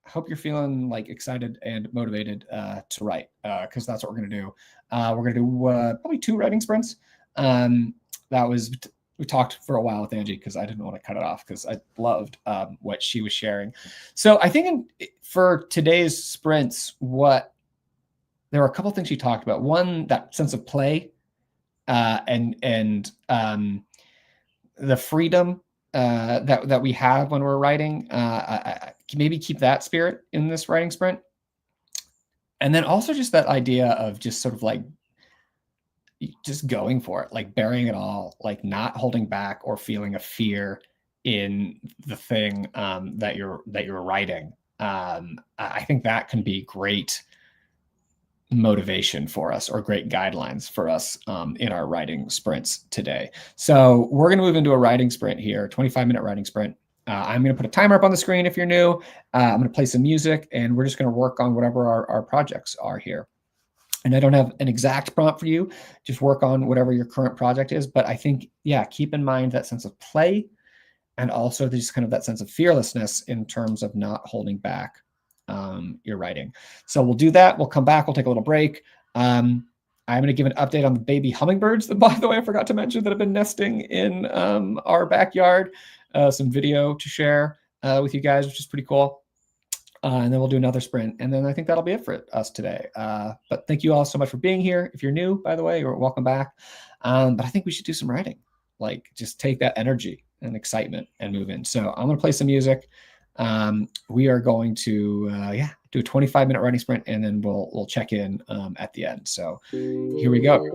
I hope you're feeling like excited and motivated to write, because that's what we're gonna do. We're gonna do probably 2 writing sprints. That was we talked for a while with Angie because I didn't want to cut it off because I loved what she was sharing. So I think for today's sprints, there were a couple of things she talked about. One, that sense of play, and the freedom that we have when we're writing. Maybe keep that spirit in this writing sprint, and then also just that idea of just sort of like just going for it, like burying it all, like not holding back or feeling a fear in the thing that you're writing. I think that can be great motivation for us or great guidelines for us in our writing sprints today. So we're going to move into a writing sprint here, 25-minute writing sprint. I'm going to put a timer up on the screen if you're new. I'm going to play some music, and we're just going to work on whatever our projects are here. And I don't have an exact prompt for you. Just work on whatever your current project is. But I think, yeah, keep in mind that sense of play, and also just kind of that sense of fearlessness in terms of not holding back your writing. So we'll do that. We'll come back. We'll take a little break. I'm going to give an update on the baby hummingbirds that, by the way, I forgot to mention, that have been nesting in our backyard. Some video to share with you guys, which is pretty cool. And then we'll do another sprint. And then I think that'll be it for us today. But thank you all so much for being here. If you're new, by the way, you're welcome back. But I think we should do some writing. Like, just take that energy and excitement and move in. So I'm going to play some music. We are going to do a 25-minute writing sprint, and then we'll check in at the end. So here we go.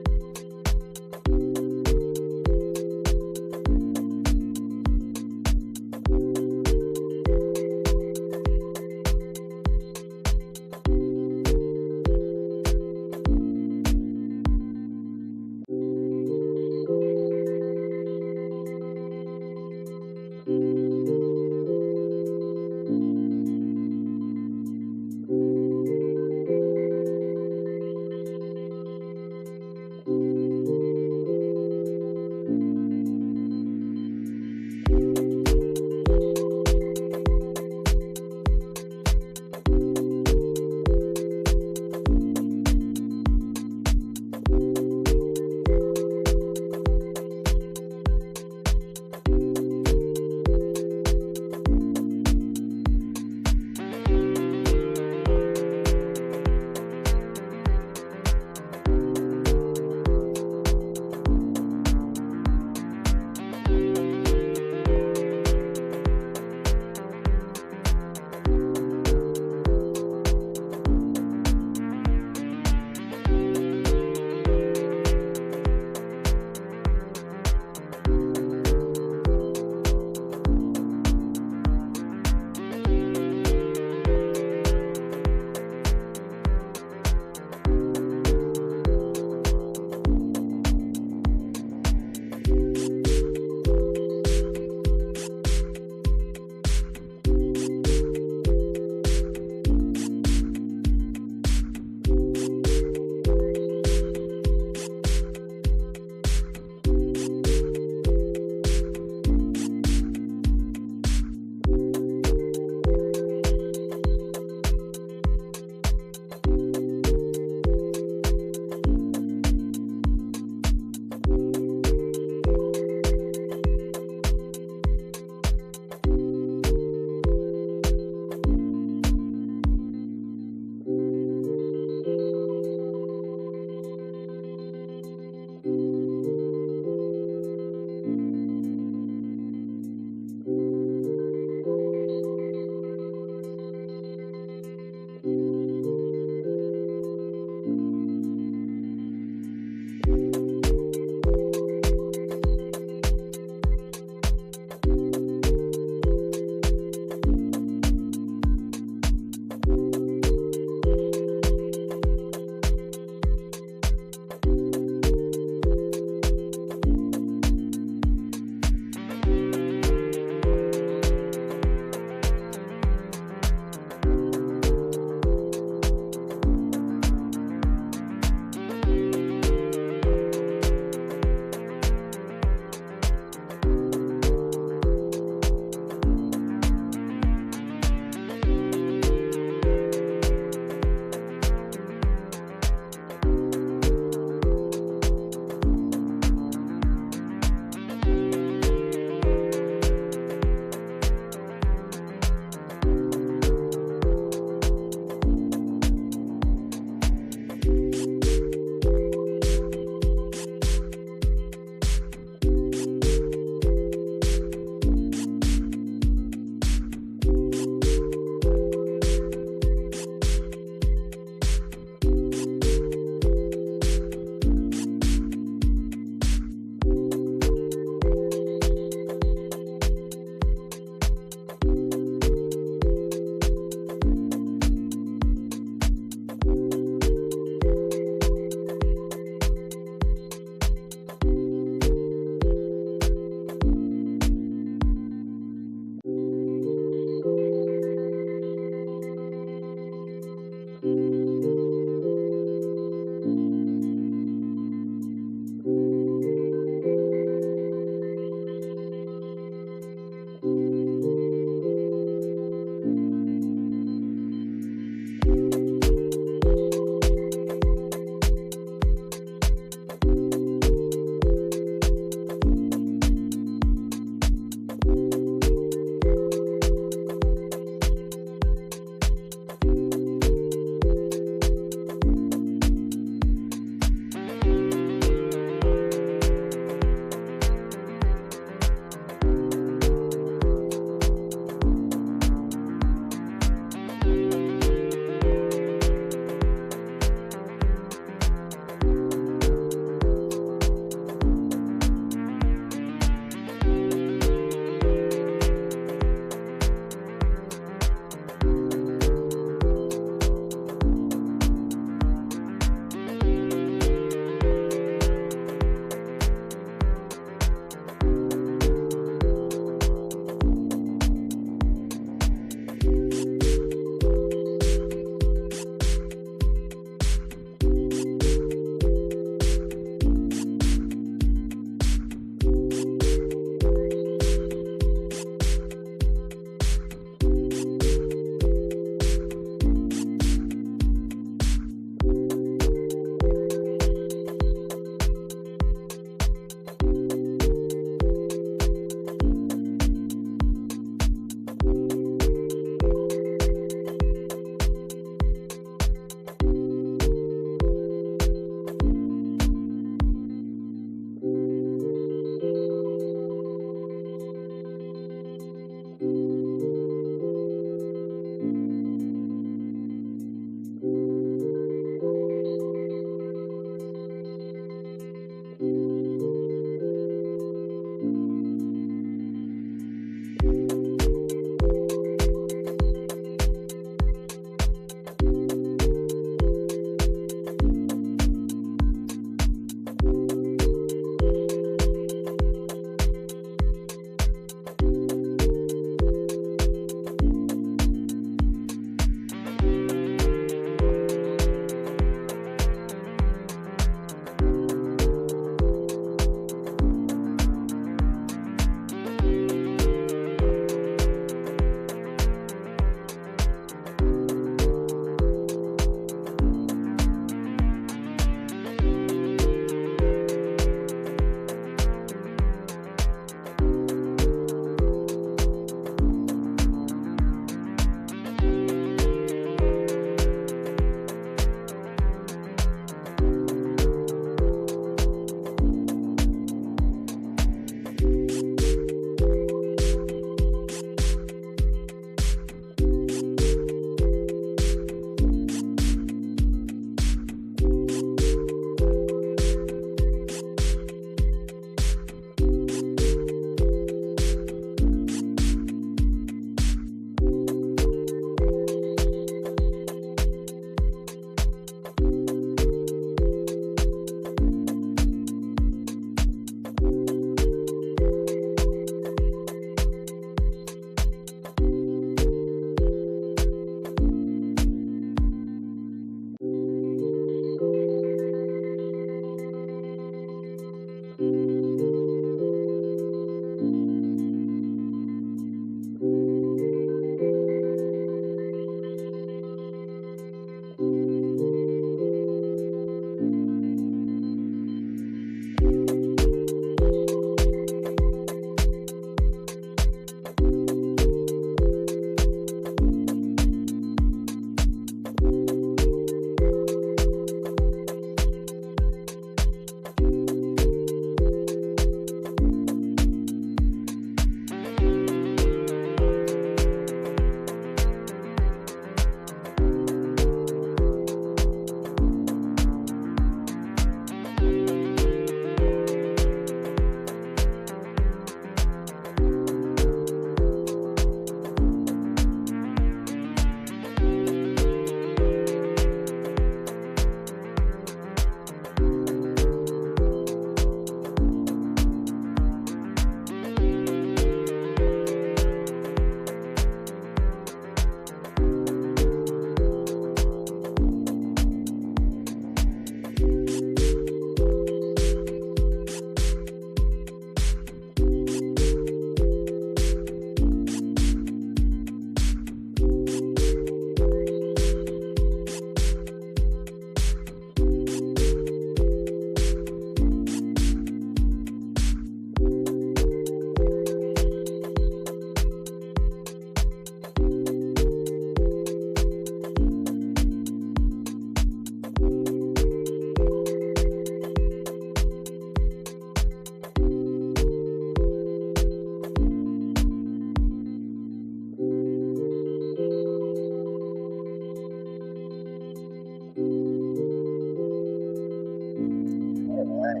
All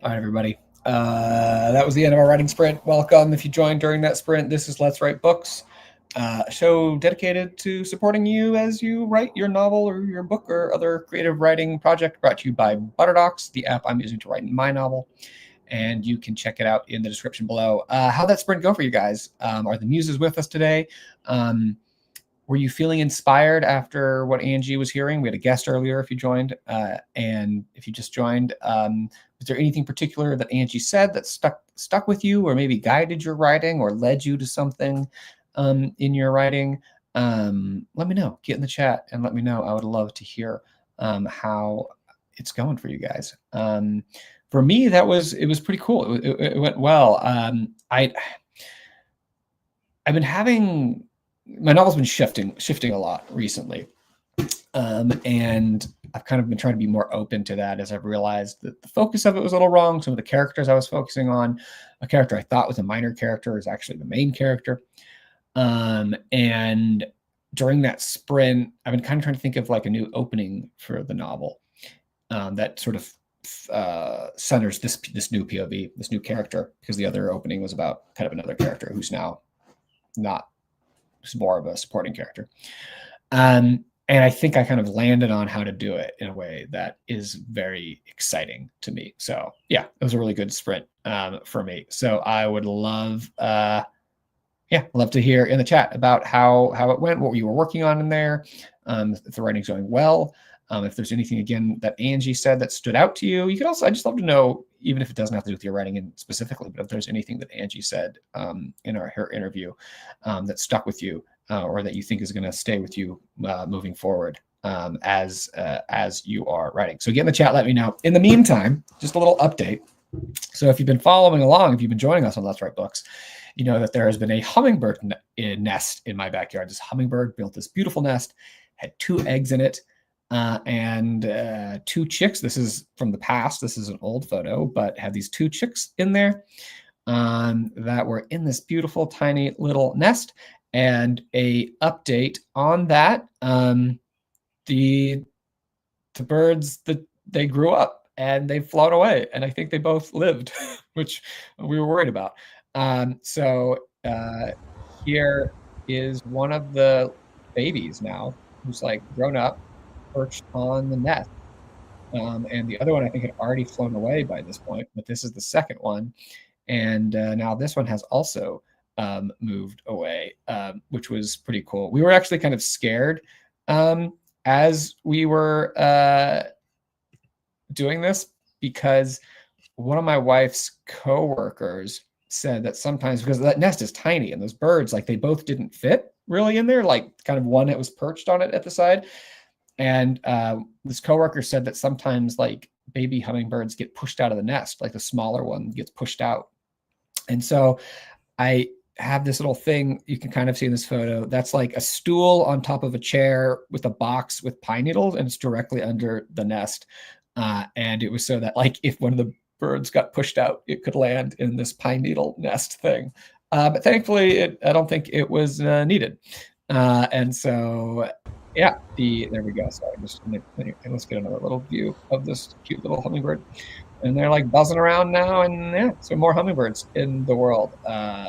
right, everybody. That was the end of our writing sprint. Welcome if you joined during that sprint. This is Let's Write Books, a show dedicated to supporting you as you write your novel or your book or other creative writing project, brought to you by Butterdocs, the app I'm using to write my novel. And you can check it out in the description below. How'd that sprint go for you guys? Are the muses with us today? Were you feeling inspired after what Angie was hearing? We had a guest earlier if you joined. And if you just joined, was there anything particular that Angie said that stuck with you or maybe guided your writing or led you to something in your writing? Let me know. Get in the chat and let me know. I would love to hear how it's going for you guys. For me, it was pretty cool. It went well. I've been having, my novel's been shifting a lot recently. And I've kind of been trying to be more open to that as I've realized that the focus of it was a little wrong. Some of the characters I was focusing on, a character I thought was a minor character is actually the main character. And during that sprint, I've been kind of trying to think of like a new opening for the novel that sort of centers this new POV, this new character, because the other opening was about kind of another character who's now who's more of a supporting character. And I think I kind of landed on how to do it in a way that is very exciting to me. So yeah, it was a really good sprint for me. So I would love, love to hear in the chat about how it went, what you were working on in there, if the writing's going well, if there's anything again that Angie said that stood out to you. You could also, I just love to know, even if it doesn't have to do with your writing in specifically, but if there's anything that Angie said in her interview that stuck with you. Or that you think is going to stay with you moving forward as you are writing. So get in the chat, let me know. In the meantime, just a little update. So if you've been following along, if you've been joining us on Let's Write Books, you know that there has been a hummingbird nest in my backyard. This hummingbird built this beautiful nest, had 2 eggs in it, and 2 chicks. This is from the past. This is an old photo, but had these 2 chicks in there that were in this beautiful, tiny little nest. And a update on that, the birds, they grew up and they've flown away, and I think they both lived, which we were worried about. So here is one of the babies now, who's like grown up, perched on the nest. And the other one I think had already flown away by this point, but this is the second one. And now this one has also moved away, which was pretty cool. We were actually kind of scared as we were doing this, because one of my wife's coworkers said that sometimes, because that nest is tiny and those birds, like they both didn't fit really in there, like kind of one that was perched on it at the side. And this coworker said that sometimes like baby hummingbirds get pushed out of the nest, like the smaller one gets pushed out. And so I have this little thing you can kind of see in this photo that's like a stool on top of a chair with a box with pine needles, and it's directly under the nest. And it was so that like if one of the birds got pushed out, it could land in this pine needle nest thing. But thankfully, I don't think it was needed. And so, yeah, there we go. So let's get another little view of this cute little hummingbird. And they're like buzzing around now, and yeah, so more hummingbirds in the world.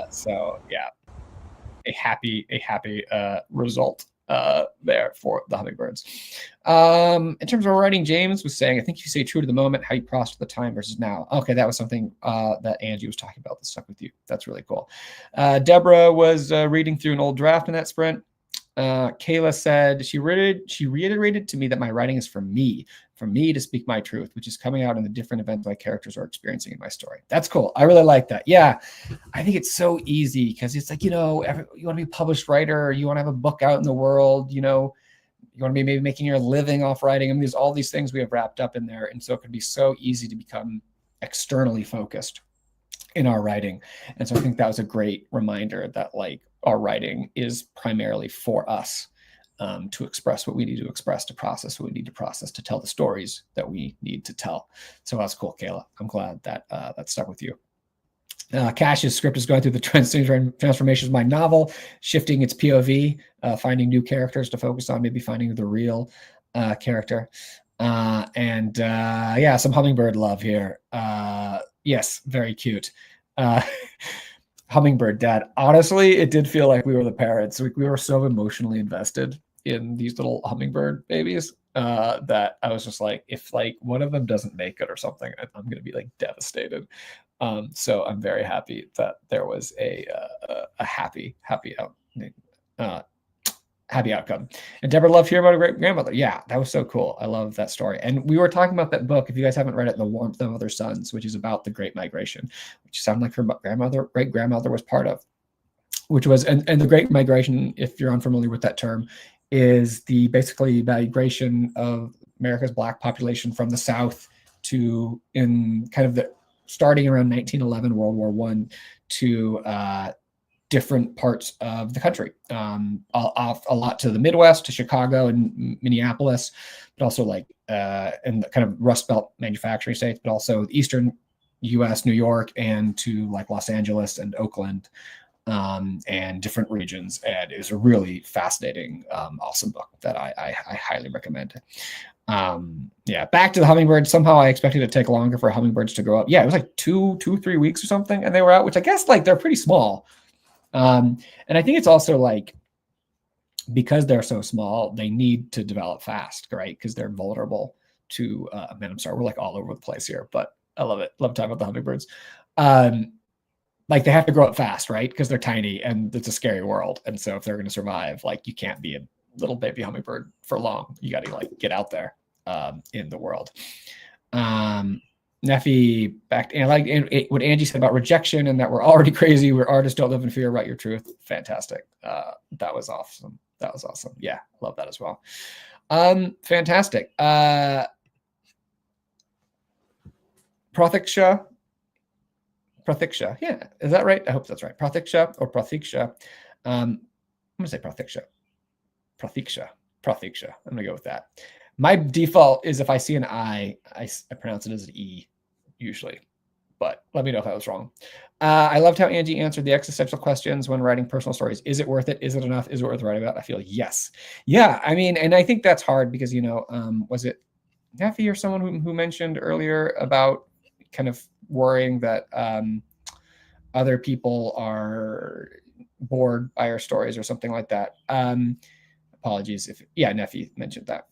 So yeah, a happy result there for the hummingbirds. In terms of writing, James was saying, I think you say true to the moment, how you process the time versus now. Okay, that was something that Angie was talking about that stuck with you. That's really cool. Deborah was reading through an old draft in that sprint. Kayla said she reiterated to me that my writing is for me to speak my truth, which is coming out in the different events my characters are experiencing in my story. That's cool. I really like that. Yeah, I think it's so easy because it's like, you want to be a published writer, or you want to have a book out in the world, you want to be maybe making your living off writing. I mean, there's all these things we have wrapped up in there. And so it can be so easy to become externally focused in our writing. And so I think that was a great reminder that like our writing is primarily for us, to express what we need to express, to process what we need to process, to tell the stories that we need to tell. So that's cool, Kayla. I'm glad that that stuck with you. Cash's script is going through the transformations of my novel, shifting its POV, finding new characters to focus on, maybe finding the real character. Yeah, some hummingbird love here. Yes, very cute. Hummingbird dad. Honestly, it did feel like we were the parents. We were so emotionally invested in these little hummingbird babies that I was just like, if like one of them doesn't make it or something, I'm going to be like devastated. So I'm very happy that there was a happy outcome. And Deborah loved hearing about a great grandmother. Yeah, that was so cool. I love that story. And we were talking about that book. If you guys haven't read it, The Warmth of Other Suns, which is about the Great Migration, which sounded like her great grandmother was part of, which was, and the Great Migration, if you're unfamiliar with that term, is the basically migration of America's Black population from the South to in kind of the starting around 1911, World War I, to different parts of the country, a lot to the Midwest, to Chicago and Minneapolis, but also like in the kind of Rust Belt manufacturing states, but also the Eastern U.S., New York, and to like Los Angeles and Oakland, and different regions. And it was a really fascinating, awesome book that I highly recommend. Yeah, back to the hummingbird. Somehow I expected it to take longer for hummingbirds to grow up. Yeah, it was like 3 weeks or something, and they were out, which I guess like they're pretty small. And I think it's also like, because they're so small, they need to develop fast, right? Because they're vulnerable to, man, I'm sorry, we're like all over the place here, but I love it. Love talking about the hummingbirds. Like they have to grow up fast, right? Because they're tiny and it's a scary world. And so if they're going to survive, like you can't be a little baby hummingbird for long. You got to like get out there in the world. Neffy back, and like what Angie said about rejection and that we're already crazy. We're artists, don't live in fear about your truth. Fantastic. That was awesome. That was awesome. Yeah, love that as well. Fantastic. Pratiksha. Yeah, is that right? I hope that's right. Pratiksha or Pratiksha. I'm gonna say Pratiksha. I'm gonna go with that. My default is if I see an I pronounce it as an E usually, but let me know if I was wrong. I loved how Angie answered the existential questions when writing personal stories. Is it worth it? Is it enough? Is it worth writing about? I feel yes. Yeah, I mean, and I think that's hard because, you know, was it Neffy or someone who mentioned earlier about kind of worrying that other people are bored by our stories or something like that. Apologies if, yeah, Neffy mentioned that.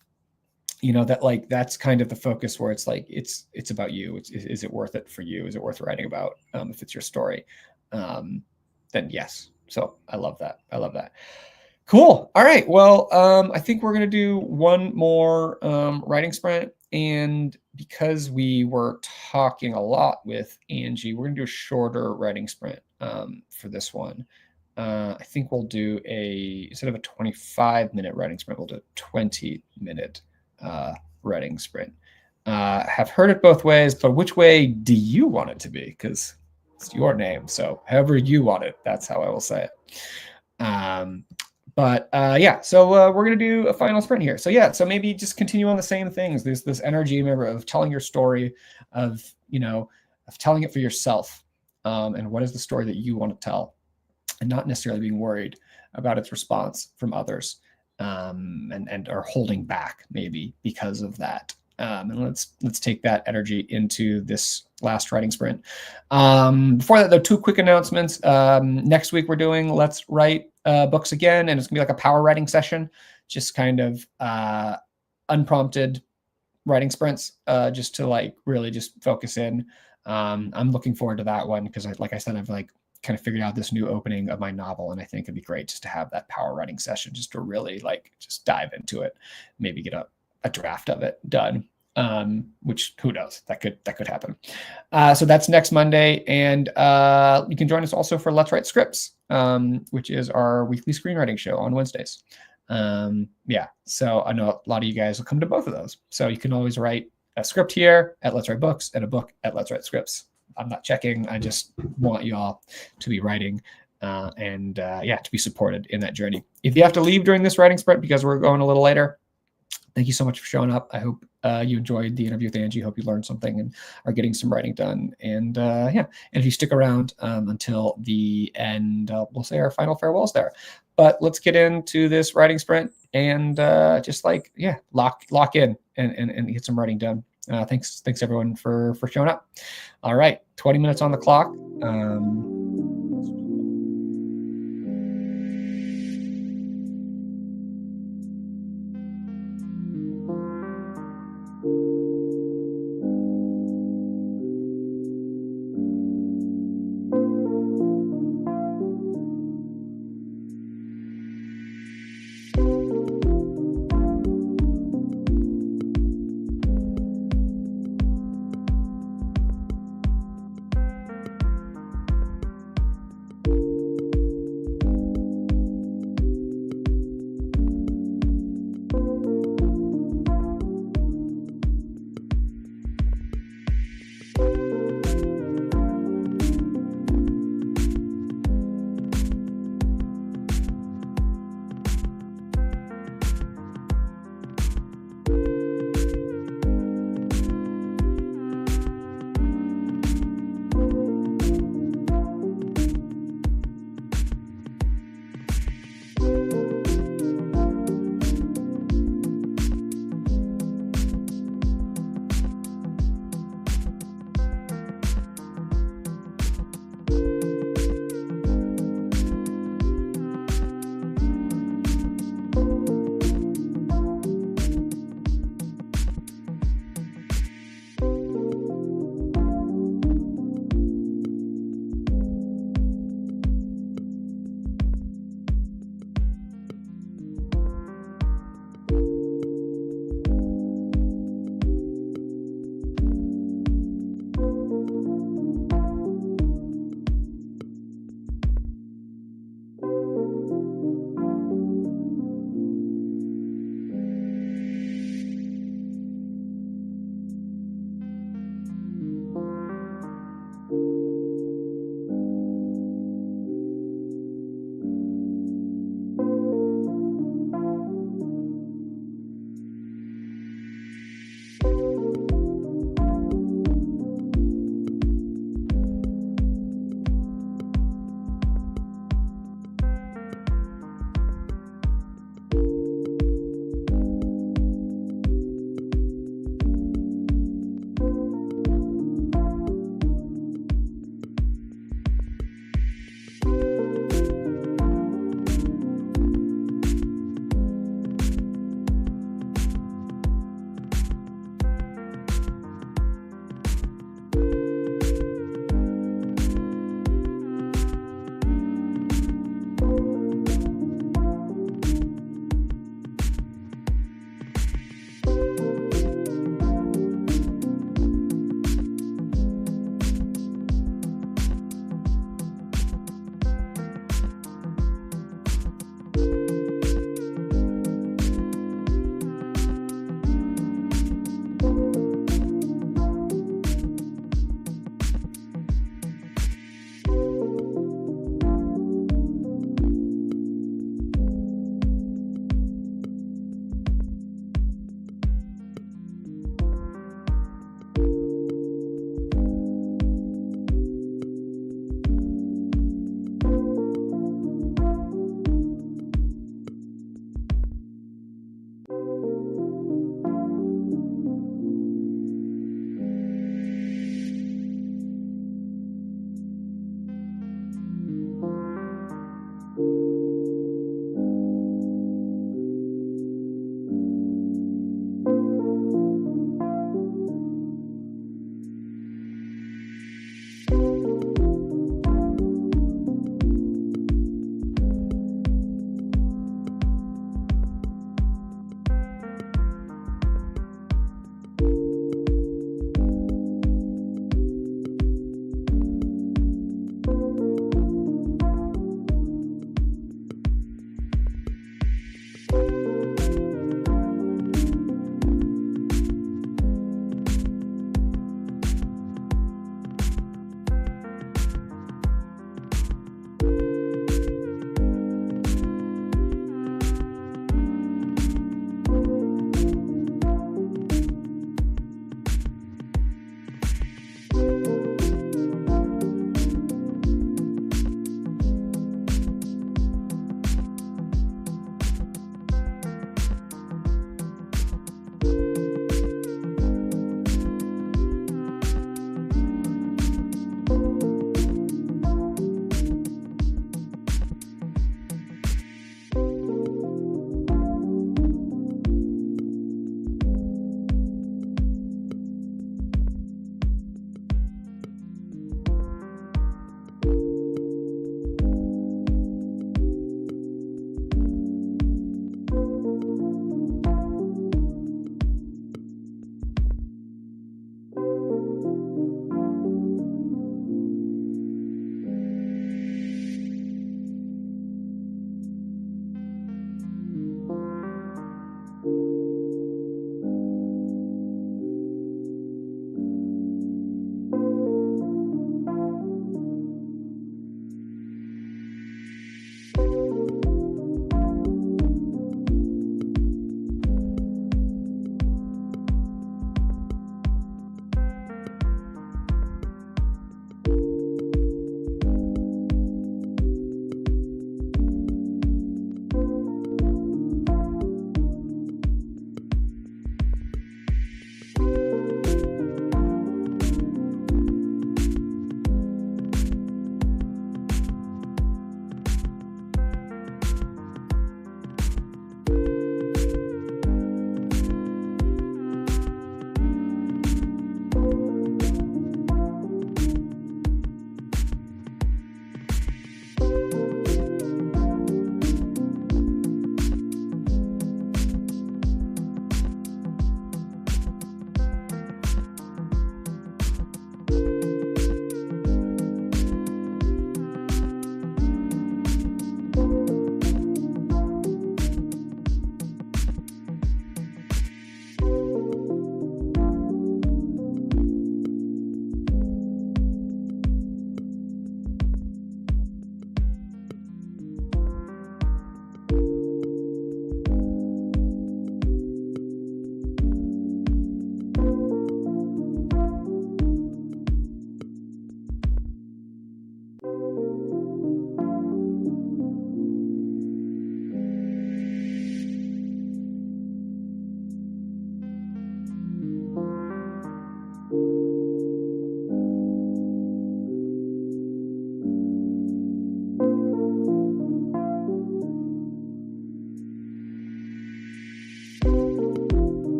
You know, that like that's kind of the focus where it's like it's about you. Is it worth it for you? Is it worth writing about? If it's your story, then yes. So I love that. Cool. All right. Well, I think we're gonna do one more writing sprint, and because we were talking a lot with Angie, we're gonna do a shorter writing sprint for this one. I think we'll do instead of a 25-minute writing sprint, we'll do a 20-minute writing sprint. Have heard it both ways, but which way do you want it to be? Because it's your name, so however you want it, that's how I will say it. Yeah, so we're gonna do a final sprint here. So yeah, so maybe just continue on the same things. There's this energy, remember, of telling your story, of telling it for yourself, and what is the story that you want to tell, and not necessarily being worried about its response from others. And are holding back maybe because of that. And let's take that energy into this last writing sprint. Before that, though, 2 quick announcements. Next week we're doing Let's Write books again, and it's gonna be like a power writing session, just kind of unprompted writing sprints, just to like really just focus in. I'm looking forward to that one because, like I said, I've like kind of figured out this new opening of my novel, and I think it'd be great just to have that power writing session, just to really like just dive into it, maybe get a draft of it done, which who knows, that could happen. So that's next Monday, and you can join us also for Let's Write Scripts, which is our weekly screenwriting show on Wednesdays. Yeah, so I know a lot of you guys will come to both of those, so you can always write a script here at Let's Write Books and a book at Let's Write Scripts. I'm not checking. I just want you all to be writing and to be supported in that journey. If you have to leave during this writing sprint because we're going a little later, Thank you so much for showing up. I hope you enjoyed the interview with Angie. Hope you learned something and are getting some writing done. And yeah, and if you stick around until the end, we'll say our final farewells there. But let's get into this writing sprint and just like, yeah, lock in and get some writing done. Thanks everyone for showing up. All right, 20 minutes on the clock.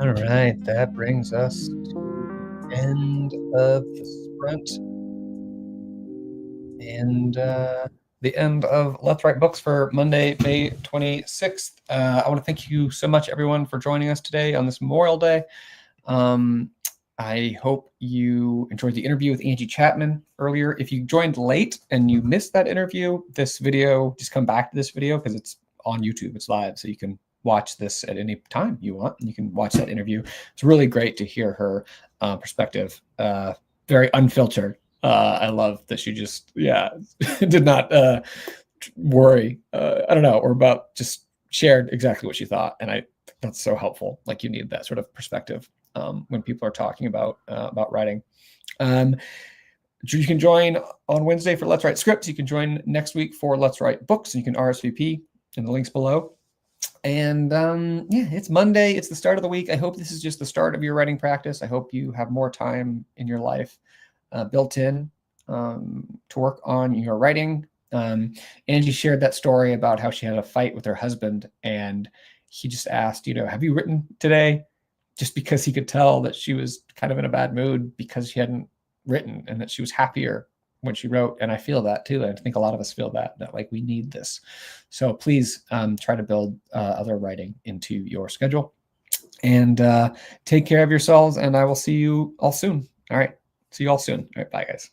All right, that brings us to the end of the sprint and the end of Let's Write Books for Monday, May 26th. I want to thank you so much, everyone, for joining us today on this Memorial Day. I hope you enjoyed the interview with Angie Chatman earlier. If you joined late and you missed that interview, this video, just come back to this video because it's on YouTube, it's live, so you can watch this at any time you want. And you can watch that interview. It's really great to hear her perspective, very unfiltered. I love that she just, did not worry, I don't know, or about just shared exactly what she thought. And that's so helpful. Like, you need that sort of perspective when people are talking about writing. You can join on Wednesday for Let's Write Scripts. You can join next week for Let's Write Books, and you can RSVP in the links below. And it's Monday. It's the start of the week. I hope this is just the start of your writing practice. I hope you have more time in your life built in to work on your writing. Angie shared that story about how she had a fight with her husband, and he just asked, have you written today? Just because he could tell that she was kind of in a bad mood because she hadn't written, and that she was happier when she wrote. And I feel that too. I think a lot of us feel that like we need this. So please try to build other writing into your schedule, and take care of yourselves. And I will see you all soon. All right. See you all soon. All right. Bye, guys.